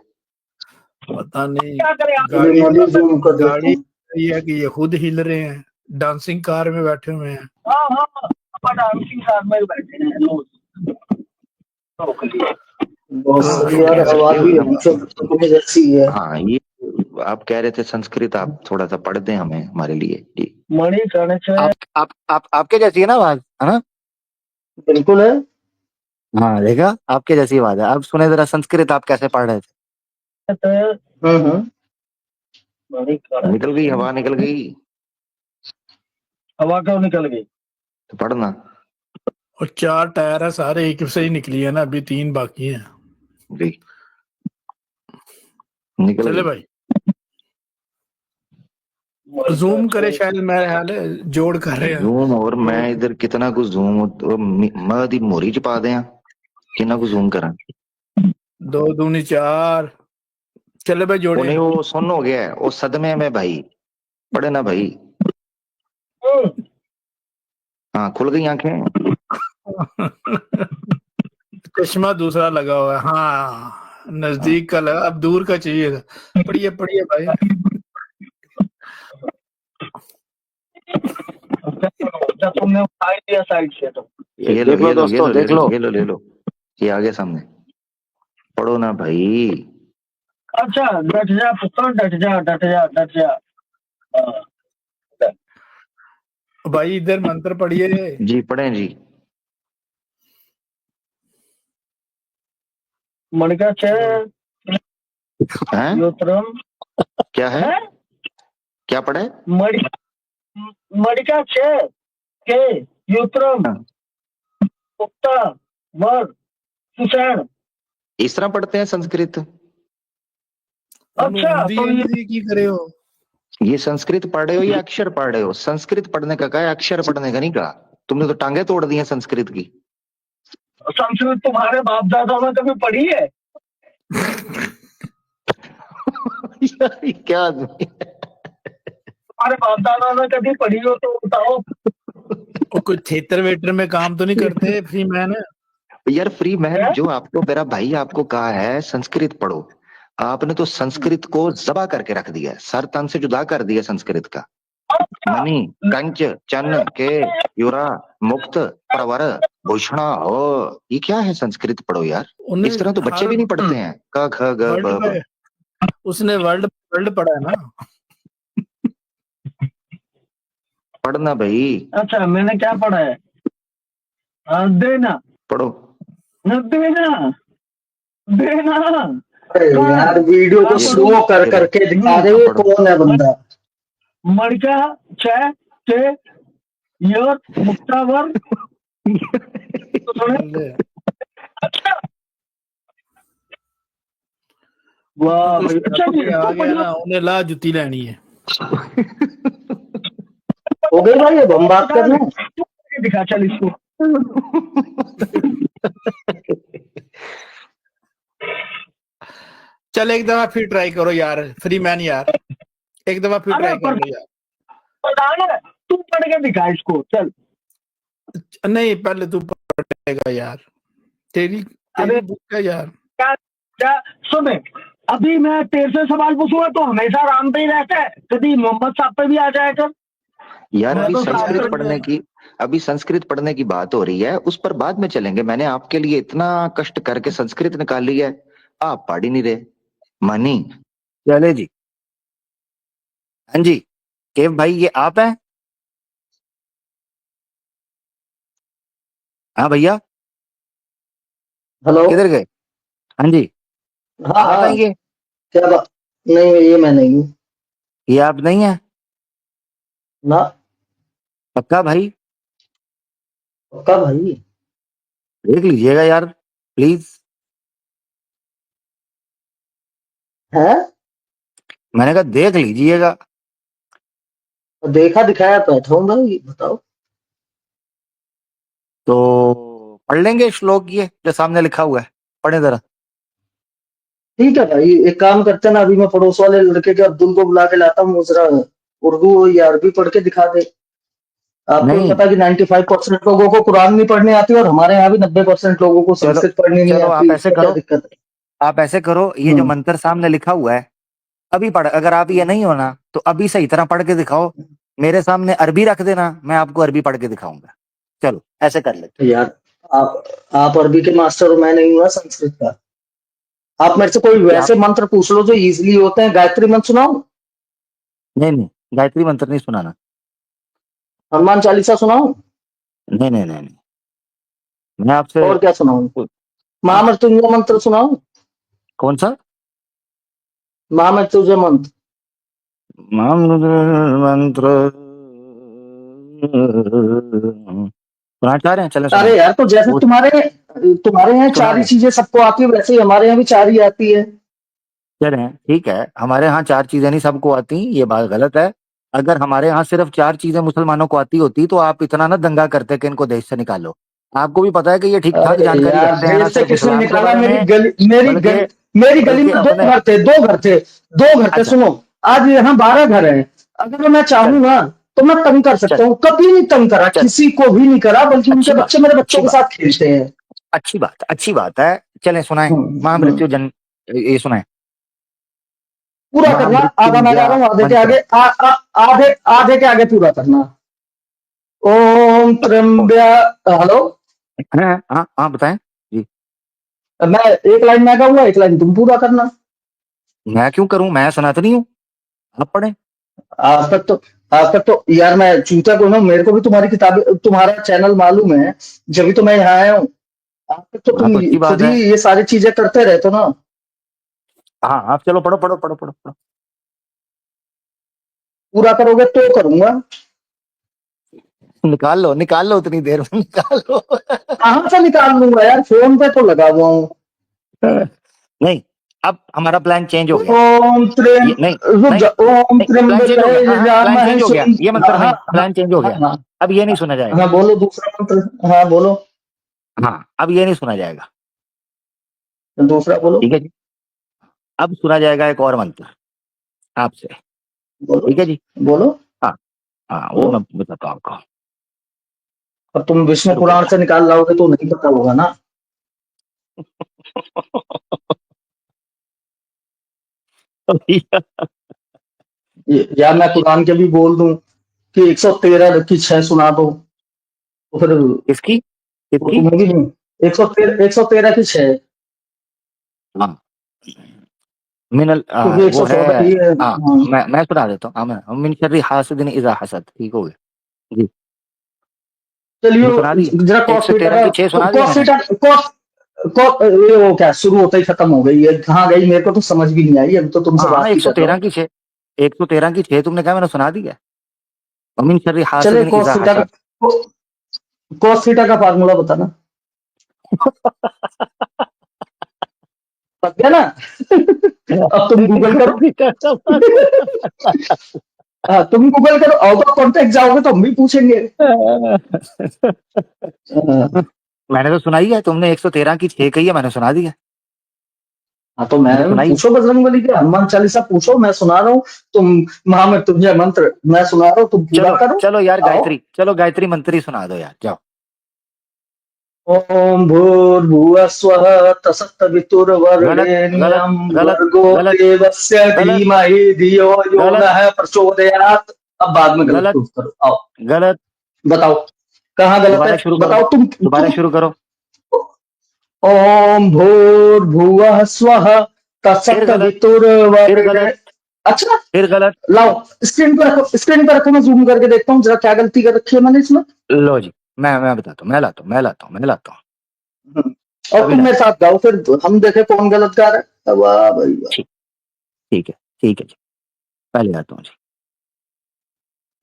पता नहीं क्या करें आप? गाड़ी, मैं भी जूम कर देता गाड़ी हूँ। ये है कि ये खुद हिल रहे हैं, डांसिंग कार में बैठे हुए हैं। हाँ हाँ, अपन डांसिंग कार में बैठे हैं रोज। बहुत हाँ सही कह यार, शुक्रिया। आवाज सकते हो भी ना। हमसे अपने जैसी ही है। हाँ ये आप कह रहे थे संस्कृत, आप थोड़ा सा पढ़ दें हमें, हमारे लिए जी। मणि कणच है। आप आपके जैसी है ना आवाज, है ना। बिल्कुल है। हाँ देखा, आपके जैसी आवाज है। अब सुने जरा संस्कृत आप कैसे पढ़ रहे थे। हम्म। मणि कणच। निकल गई हवा, निकल गई हवा क्यों निकल गई? तो पढ़ना। और 4 टायर है, सारे एक से ही निकली है ना, अभी 3 बाकी हैं। जी निकल चले गई। भाई, जूम करे, शायद मेरे ख्याल है जोड़ कर रहे हैं। जूम और मैं इधर कितना कुछ जूम मैं दी मोरी च पा दें, कितना कुछ जूम करा। 2 दूनी 4। चले भाई वो जोड़े। नहीं, वो सुन हो गया है, वो सदमे में भाई, पढ़े ना भाई। हाँ खुल गई आंखें। चश्मा दूसरा लगा हुआ है, हाँ नजदीक का लगा, अब दूर का चाहिए था। पढ़िए पढ़िए भाई। अच्छा, तुमने उठा दिया साइड से तो। ये लो देख लो ये लो ये दोस्तों, लो ले देख लो लो। ये लो ले लो, ये आगे सामने पढ़ो ना भाई। अच्छा, डट जा पुत्र, डट जा डट जा डट जा। हाँ। भाई इधर मंत्र पढ़िए। जी पढ़ें जी। मणिका छे हैं? योत्रम क्या है? है क्या पढ़े? मणिका छे के योत्रम हाँ। पुक्ता वर सुषण। इस तरह पढ़ते हैं संस्कृत? अच्छा तो हिंदी की करे हो? ये संस्कृत पढ़ रहे हो या अक्षर पढ़ रहे हो? संस्कृत पढ़ने का कहा है, अक्षर पढ़ने का नहीं कहा। तुमने तो टांगे तोड़ दी हैं संस्कृत की। संस्कृत तुम्हारे बाप दादा ने कभी पढ़ी है? यार, ये क्या आदमी है? तुम्हारे बाप दादा ने कभी पढ़ी हो तो बताओ। वो कुछ थिएटर वेटर में काम तो नहीं करते फ्री मैन? यार फ्री मैन जो आपको, मेरा भाई आपको कहा है संस्कृत पढ़ो, आपने तो संस्कृत को जबा करके रख दिया, सर तन से जुदा कर दिया संस्कृत का। मणि, कंच, चन, के, युरा, मुक्त, प्रवर, भूषणा हो, ये क्या है? संस्कृत पढ़ो यार। इस तरह तो बच्चे भी नहीं पढ़ते हैं। क ख ग ब ब। उसने वर्ल्ड वर्ल्ड पढ़ा है ना। पढ़ना भाई। अच्छा मैंने क्या पढ़ा है? देना पढ़ो। देना देना। अरे यार वीडियो को स्लो कर करके दिखा रहे हो, कौन है बंदा? मणिका छे के योर मुक्तावर। अच्छा वाह भाई, अच्छा जी आ गया ना, उन्हें ला जुती लेनी है। हो गई भाई, अब हम बात कर रहे हैं। दिखा चल इसको। चल एक दफा फिर ट्राई करो यार फ्री मैन यार, एक दफा फिर ट्राई कर लो यार। तू पढ़ के दिखा इसको चल। नहीं पहले तू पढ़ेगा यार, तेरी बुक है यार। क्या सुने, अभी मैं तेरे से सवाल पूछूंगा तो हमेशा राम पे ही रहता है, कभी मोहम्मद साहब पे भी आ जाएगा यार। अभी तो संस्कृत पढ़ने की, अभी संस्कृत पढ़ने की बात हो रही है, उस पर बाद में चलेंगे। मैंने आपके लिए इतना कष्ट करके संस्कृत निकाली है, आप पढ़ ही नहीं रहे। मनी चले जी। हाँ जी केव भाई, ये आप हैं? हाँ भैया हेलो, किधर गए? हाँ जी हाँ आप हाँ, हैं ये? क्या बात? नहीं ये मैं नहीं हूँ ये आप नहीं है ना। पक्का भाई? कब भाई? देख लीजिएगा यार प्लीज। है मैंने कहा देख लीजिएगा। देखा दिखाया बैठा हूँ भाई, बताओ। तो पढ़ लेंगे श्लोक ये जो सामने लिखा हुआ है, पढ़े जरा। ठीक है भाई, एक काम करते हैं ना, अभी मैं पड़ोस वाले लड़के के अब्दुल को बुला के लाता हूँ, जरा उर्दू या अरबी पढ़ के दिखा दे। आपको नहीं पता है कि 95% लोगों को कुरान नहीं पढ़ने आती, और हमारे यहाँ भी 90% लोगों को चलो संस्कृत पढ़नी नहीं चलो आती। आप ऐसे इसमें क्या करो, दिक्कत है? आप ऐसे करो, ये जो मंत्र सामने लिखा हुआ है अभी पढ़, अगर आप ये नहीं होना तो अभी सही तरह पढ़ के दिखाओ। मेरे सामने अरबी रख देना, मैं आपको अरबी पढ़ के दिखाऊंगा। चलो ऐसे कर लेते। यार आप अरबी के मास्टर हो, मैं नहीं हुआ संस्कृत का। आप मेरे से कोई वैसे मंत्र पूछ लो जो इजीली होते हैं। गायत्री मंत्र सुनाओ। नहीं नहीं गायत्री मंत्र नहीं सुनाना। हनुमान चालीसा सुनाओ। नहीं नहीं नहीं, नहीं। मैं आपसे और क्या सुनाऊं? महामृत्युंजय मंत्र सुनाओ। कौन सा? महामृत्युंजय मंत्र। मंत्र सुना चाह रहे हैं? चले अरे यार, तो जैसे तुम्हारे यहाँ चार ही चीजें सबको आती है, वैसे ही हमारे यहाँ भी चार ही आती है। कह रहे हैं ठीक है, हमारे यहाँ चार चीजें नहीं सबको आती, ये बात गलत है। अगर हमारे यहाँ सिर्फ चार चीजें मुसलमानों को आती होती तो आप इतना ना दंगा करते कि इनको देश से निकालो। आपको भी पता है कि ये ठीक ठाक अरे जानकारी यार, रखते हैं ना देश से सिर्फ किसने इस्लाम के निकाला? बारे मेरी में, गली मेरी गली में दो अपने। घर थे, दो घर थे, दो घर थे। अच्छा सुनो, आज यहाँ 12 घर हैं। अगर मैं चाहूँ ना तो मैं तंग कर सकता हूँ। कभी नहीं तंग करा, किसी को भी नहीं करा, बल्कि उनके बच्चे मेरे बच्चों के साथ खेलते हैं। अच्छी बात है। चलें सुनाएं महामृत्यु जन, ये सुनाएं। पूरा करना। आधा मैं गा रहा हूँ, आधे के आगे आधे के आगे पूरा करना। ओम त्र्यंब्या। हेलो, हाँ बताएं जी। मैं एक लाइन मैं गाऊंगा, एक लाइन तुम पूरा करना। मैं क्यों करूं? मैं सनातनी हूँ, आप पढ़े। आज तक तो यार मैं चूता को ना, मेरे को भी तुम्हारी किताबें, तुम्हारा चैनल मालूम है, जब भी तो मैं यहाँ आया हूँ। आप तो हाँ तुम तो अच्छी बात खुद ही है। ये सारी चीजें करते रहते हो ना। हाँ आप चलो पढ़ो पढ़ो पढ़ो पढ़ो पढ़ो। पूरा करोगे तो करूंगा। निकाल लो उतनी देर में निकाल लो। कहाँ से निकाल लूंगा यार, फोन पे तो लगा हुआ हूँ। नहीं, अब हमारा प्लान चेंज हो गया। ओम त्र्यम ये नहीं, रुक नहीं, जा, ओम नहीं प्लान चेंज हो गया। हाँ त्र्यंबके हाँ प्लान जामहे चेंज हो गया, ये मंत्र हाँ नहीं, हाँ प्लान चेंज हो हाँ गया। हाँ अब ये नहीं सुना जाएगा। हाँ, बोलो दूसरा मंत्र। हाँ बोलो, हाँ अब ये नहीं सुना जाएगा। दूसरा बोलो। ठीक है जी। अब सुना जाएगा एक और मंत्र आपसे। बोलो ठीक है जी। बोलो। हाँ हाँ वो बोलो। मैं बताता हूँ आपको। अब तुम विष्णु रुको पुराण से निकाल लाओगे तो नहीं पता होगा ना। जरा। या मैं कुरान के भी बोल दूं कि 113 की 6 सुना दो, तो फिर वो किसकी तो किसकी? होगी नहीं। 113 की 6, हाँ मिनल क्योंकि वो है। 114 ही है। हाँ हाँ, मैं सुना देता हूँ। हाँ मैं मिन शर्री हासिदिन इज़ा हसद, ठीक हो गया जी। ये सुना दी। चलिए जरा एक कॉस सौ थीटा तेरह का की छह सुना दी कॉस मैंने। थीटा कॉस ये वो क्या शुरू होता ही खत्म हो गई है, कहाँ गई मेरे को तो समझ भी नहीं आई, अभी तो तुमसे हाँ बात ही एक सौ कर रहा तेरह हूँ। की छह 113 की छह तुमने कहा, मैंने सुना दी है। मिन शर्री चले हासिदिन कॉस इज़ा थीटा का हसद। कॉस थीटा का फार्मूला बताना। बत गया ना। अब तुम गूगल करो। हाँ, तुम गूगल करो, आउट ऑफ कॉन्टेक्ट जाओगे तो हम भी पूछेंगे। मैंने तो सुनाई है, तुमने 113 की छह कही है, मैंने सुना दी है। हाँ तो मैं मैंने सुनाई है। पूछो, बजरंगबली के हनुमान चालीसा पूछो, मैं सुना रहा हूँ। तुम महामृत्युंजय मंत्र मैं सुना रहा हूँ, तुम पूरा चलो करो। चलो यार आओ। गायत्री, चलो गायत्री मंत्र ही सुना दो यार, जाओ। ओम भूर्भुवः स्वः गलत गलत तत्सवितुर्वरेण्यं गलत भर्गो गलत देवस्य गलत धीमहि धियो यो गलत नः प्रचोदयात्। अब बाद में गलत गलत प्रूफ करो, आओ। गलत। बताओ कहाँ गलत है, दोबारा शुरू करो, बताओ दोबारा तुम। शुरू करो। ओम भूर्भुवः स्वः फिर गलत, फिर तत्सवितुर्वरेण्य। गलत, अच्छा, फिर गलत। लाओ स्क्रीन पर रखो, स्क्रीन पर रखो, मैं जूम करके देखता हूँ जरा क्या गलती कर रखी है मैंने इसमें। लो जी, मैं बताता हूँ, मैं लाता हूँ और अभी तुम मेरे लाता हूँ। साथ गाओ, फिर हम देखे कौन गलत गा रहा है। वाह भाई वाह। ठीक, ठीक है जी, पहले आता हूँ जी।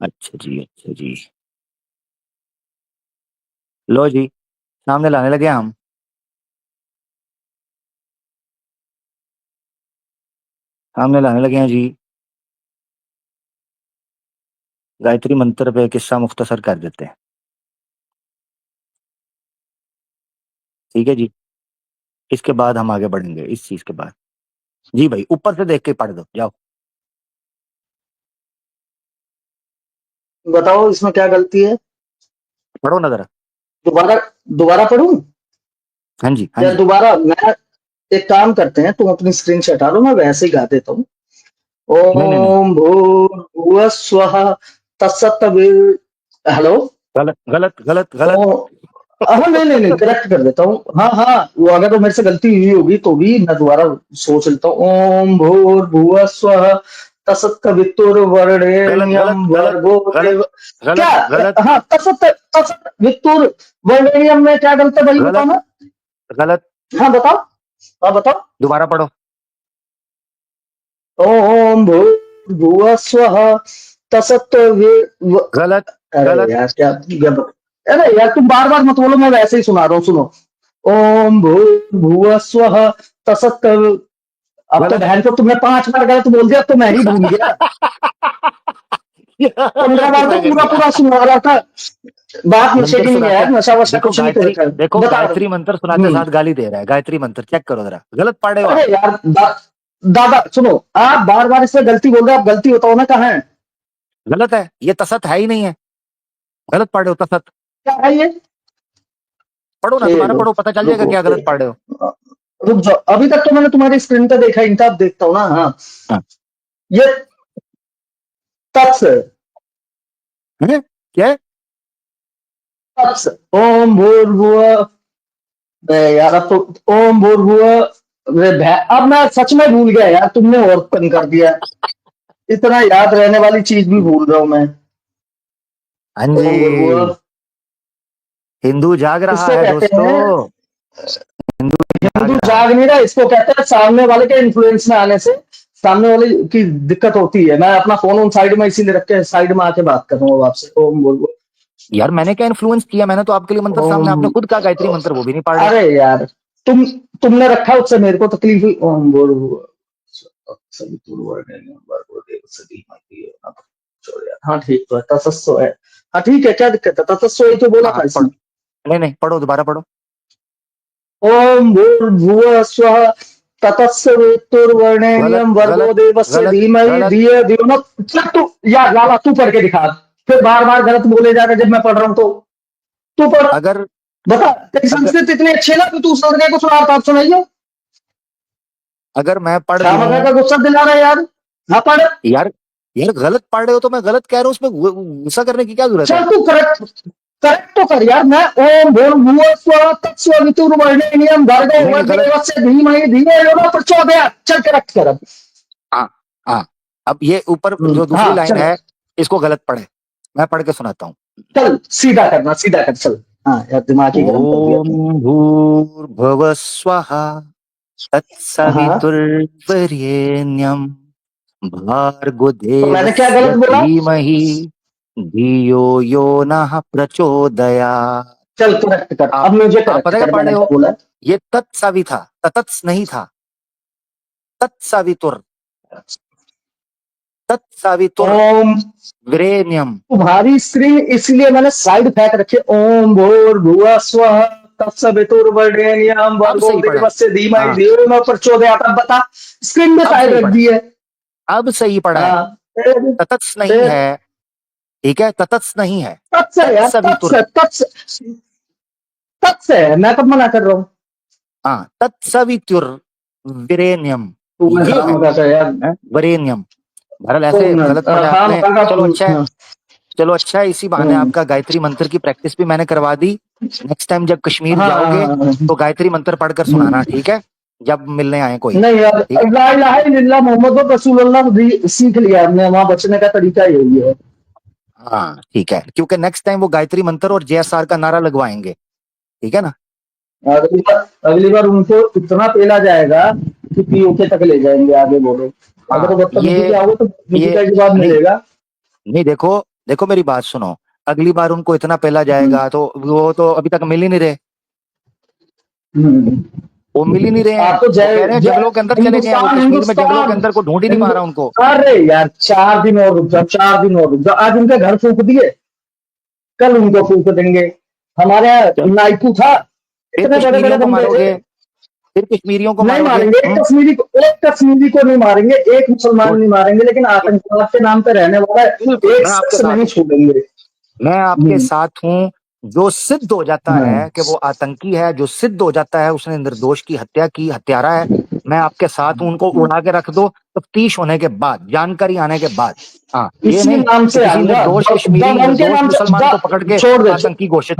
अच्छा जी, अच्छा जी। लो जी, सामने लाने लगे हम। सामने लाने लगे हैं जी। गायत्री मंत्र पे किस्सा मुख्तसर कर देते हैं। ठीक है जी। इसके बाद हम आगे बढ़ेंगे इस चीज के बाद। जी भाई ऊपर से देख के पढ़ दो, जाओ। बताओ इसमें क्या गलती है। पढ़ो ना जरा। दोबारा दोबारा पढ़ूं हाँ जी हाँ या जी। दोबारा मैं, एक काम करते हैं, तुम अपनी स्क्रीन से हटा लो, मैं वैसे ही गा देता हूँ। नहीं नहीं नहीं, ओम भूर्भुवः स्वः तत्सवितुर्। हेलो। गलत गलत गलत ओ गलत। हाँ, नहीं नहीं नहीं, करेक्ट कर देता हूँ। हाँ हाँ, वो अगर तो मेरे से गलती हुई होगी तो भी मैं दोबारा सोच लेता हूँ। ओम भूर्भुवः स्वः गलत गलत तत्सवितुर्वरेण्यं गलत भर्गो गलत देव। क्या? गलत गलत हाँ, तत्सवितुर्वरेण्यं में क्या गलत है भाई, गलत बताना। गलत। हाँ बताओ, हाँ बताओ। दोबारा पढ़ो। ओम भूर्भुवः स्वः तत्सवितुर्। गलत अरे गलत। यार अरे यार तुम बार बार मत बोलो, मैं वैसे ही सुना रहा हूँ, सुनो। ओम भूर्भुवः स्वः तत्सवितुर्। अब तो गलत। बहन को तुमने 5 बार गलत बोल दिया, अब तो मैं ही भूल गया। 15 बार तो मैं कर पूरा दिया। पूरा सुना रहा था। बात नशे मंत्र की नहीं है सुनाते, यार, नशा वशा देखो कुछ नहीं कर गायत्री, रखा है। देखो बता रहा गायत्री मंत्र सुनाते हूँ। साथ गाली दे रहा है। गायत्री मंत्र चेक करो जरा, गलत पढ़ रहे हो अरे आप। यार दादा सुनो, आप बार बार इसमें गलती बोल रहे हो, आप गलती बताओ ना कहाँ है। गलत है, ये तसत है ही नहीं है। गलत पढ़ रहे हो तसत। क्या है ये। पढ़ो ना, दोबारा खेलो, पढ़ो, पता चल जाएगा रुको क्या गलत पढ़ रहे हो। रुक जाओ, अभी तक तो मैंने तुम्हारी स्क्रीन पे देखा, इनका अब देखता हूँ ना। हाँ, हाँ। ये तत्स हैं? क्या है? तत्स। ओम भूर्भुवः। यार अब तो ओम भूर्भुवः। अब मैं सच में भूल गया यार, तुमने और तंग कर दिया। इतना याद रहने वाली चीज भी भूल रहा हूं मैं। हाँ ओम भूर्भुवः जी, हिंदू जाग रहा इसको है कहते हैं, दोस्तों। हिंदू जाग नहीं रहा, इसको कहते हैं सामने वाले के इन्फ्लुएंस में आने से सामने वाले की दिक्कत होती है। मैं अपना फोन ऑन साइड में इसीलिए रख के साइड में आके बात कर रहा हूँ आपसे। ओम बोल बोल। यार मैंने क्या इन्फ्लुएंस किया? मैंने तो आपके लिए मंत्र सामने, आपने खुद कहा गायत्री मंत्र, वो भी नहीं पढ़ रहे। अरे यार तुमने रखा, उससे मेरे को तकलीफ हुई। ओम बोल हाँ ठीक है, तत्सव है। हाँ ठीक है, क्या दिक्कत है? तत्सव ही तो बोला था इसमें। नहीं पढ़ो, दोबारा पढ़ो। ओम भूर्भुवः स्वः तत्सवितुर्वरेण्यं भर्गो देवस्य धीमहि धियो यो न। तू यार लाला तू पढ़ के दिखा, फिर बार बार गलत बोले जा रहे जब मैं पढ़ रहा हूँ तो। तू पढ़, अगर बता, तेरी संस्कृत इतनी अच्छी है ना कि तू सुनने को सुना, आप सुनाइयो। अगर मैं पढ़ शाम का गुस्सा दिला रहा है यार। हाँ पढ़ यार गलत पढ़ रहे हो तो मैं गलत कह रहा हूँ, उसमें गुस्सा करने की क्या जरूरत है? चल तू करेक्ट तो कर यार। मैं ओम भूर्भुवः स्वः तत्सवितुर्वरेण्यं भर्गो देवस्य धीमहि धियो यो न प्रचोदयात्। चल करेक्ट कर अब। हाँ अब ये ऊपर जो दूसरी लाइन है इसको गलत पढ़े, मैं पढ़ के सुनाता हूँ। चल सीधा करना, सीधा कर चल। हाँ यार दिमाग ही गरम कर दिया। ओम भूर्भुवः स्वः तत्सवितुर्वरेण्यं भर्गो तो मैंने क्या गलत देवस्य बोला? धीमहि धियो यो नः प्रचोदयात्। चल करेक्ट कर, अब मुझे आप पता क्या करेक्ट पढ़ रहे हो? बोला। ये तत्सवि था, तत्स नहीं था, तत्सवितुर, तत्सवितुर ओम वरेण्यम। तुम्हारी स्क्रीन इसलिए मैंने साइड फेंक रखी। ओम भूर्भुवः स्वः तत्सवितुर्वरेण्यं भर्गो देवस्य धीमहि धियो यो न प्रचोदयात्। अब बता, स्क्रीन में साइड रख दी है। अब सही पढ़ा है। तत्स नहीं है, ठीक है, तत्स नहीं है, तत्स है यार, तत्स है। मैं कब मना कर रहा हूँ? हाँ, तत्सवितुर वरेण्यम, वरेण्यम। बहरहाल ऐसे गलत पढ़ा आपने। चलो अच्छा है, इसी बहाने आपका गायत्री मंत्र की प्रैक्टिस भी मैंने करवा दी। नेक्स्ट टाइम जब कश्मीर जाओगे तो गायत्री मंत्र पढ़कर सुनाना, ठीक है? जब मिलने आए कोई। नहीं यार, ला इलाहा इल्लल्लाह मोहम्मद रसूलुल्लाह सीख लिया हमने, वहां बचने का तरीका यही है। हाँ ठीक है, क्योंकि नेक्स्ट टाइम वो गायत्री मंत्र और JSR का नारा लगवाएंगे, ठीक है ना? अगली बार उनको इतना पेला जाएगा कि पीओके तक ले जाएंगे। आगे बोलो। अगर बदतमीजी आओगे तो का जवाब मिलेगा। नहीं देखो मेरी बात सुनो, अगली बार उनको इतना पेला जाएगा तो वो तो अभी तक मिल ही नहीं रहे। वो मिल ही नहीं रहे हैं, तो कह रहे हैं जंगलों के अंदर चले गए। वो कश्मीर में जंगलों के अंदर को ढूंढ ही नहीं पा रहा उनको। अरे यार 4 दिन और रुक जाओ, 4 दिन और रुक जाओ। आज उनके घर फूंक दिए, कल उनको फूंक देंगे। हमारे यहाँ नाइकू था, इतने बड़े बड़े बंदे थे। फिर कश्मीरियों को नहीं मारेंगे, एक कश्मीरी को नहीं मारेंगे, एक मुसलमान नहीं मारेंगे, लेकिन आतंकवाद के नाम पे रहने वाला एक शख्स नहीं छोड़ेंगे। मैं आपके साथ हूँ। जो सिद्ध हो जाता है कि वो आतंकी है, जो सिद्ध हो जाता है उसने निर्दोष की हत्या की, हत्यारा है, मैं आपके साथ हूँ। उनको उड़ा के रख दो तफ्तीश होने के बाद, जानकारी आने के बाद। हाँ, ये नहीं नाम से किसी निर्दोष कश्मीरी, निर्दोष मुसलमान को पकड़ के आतंकी घोषित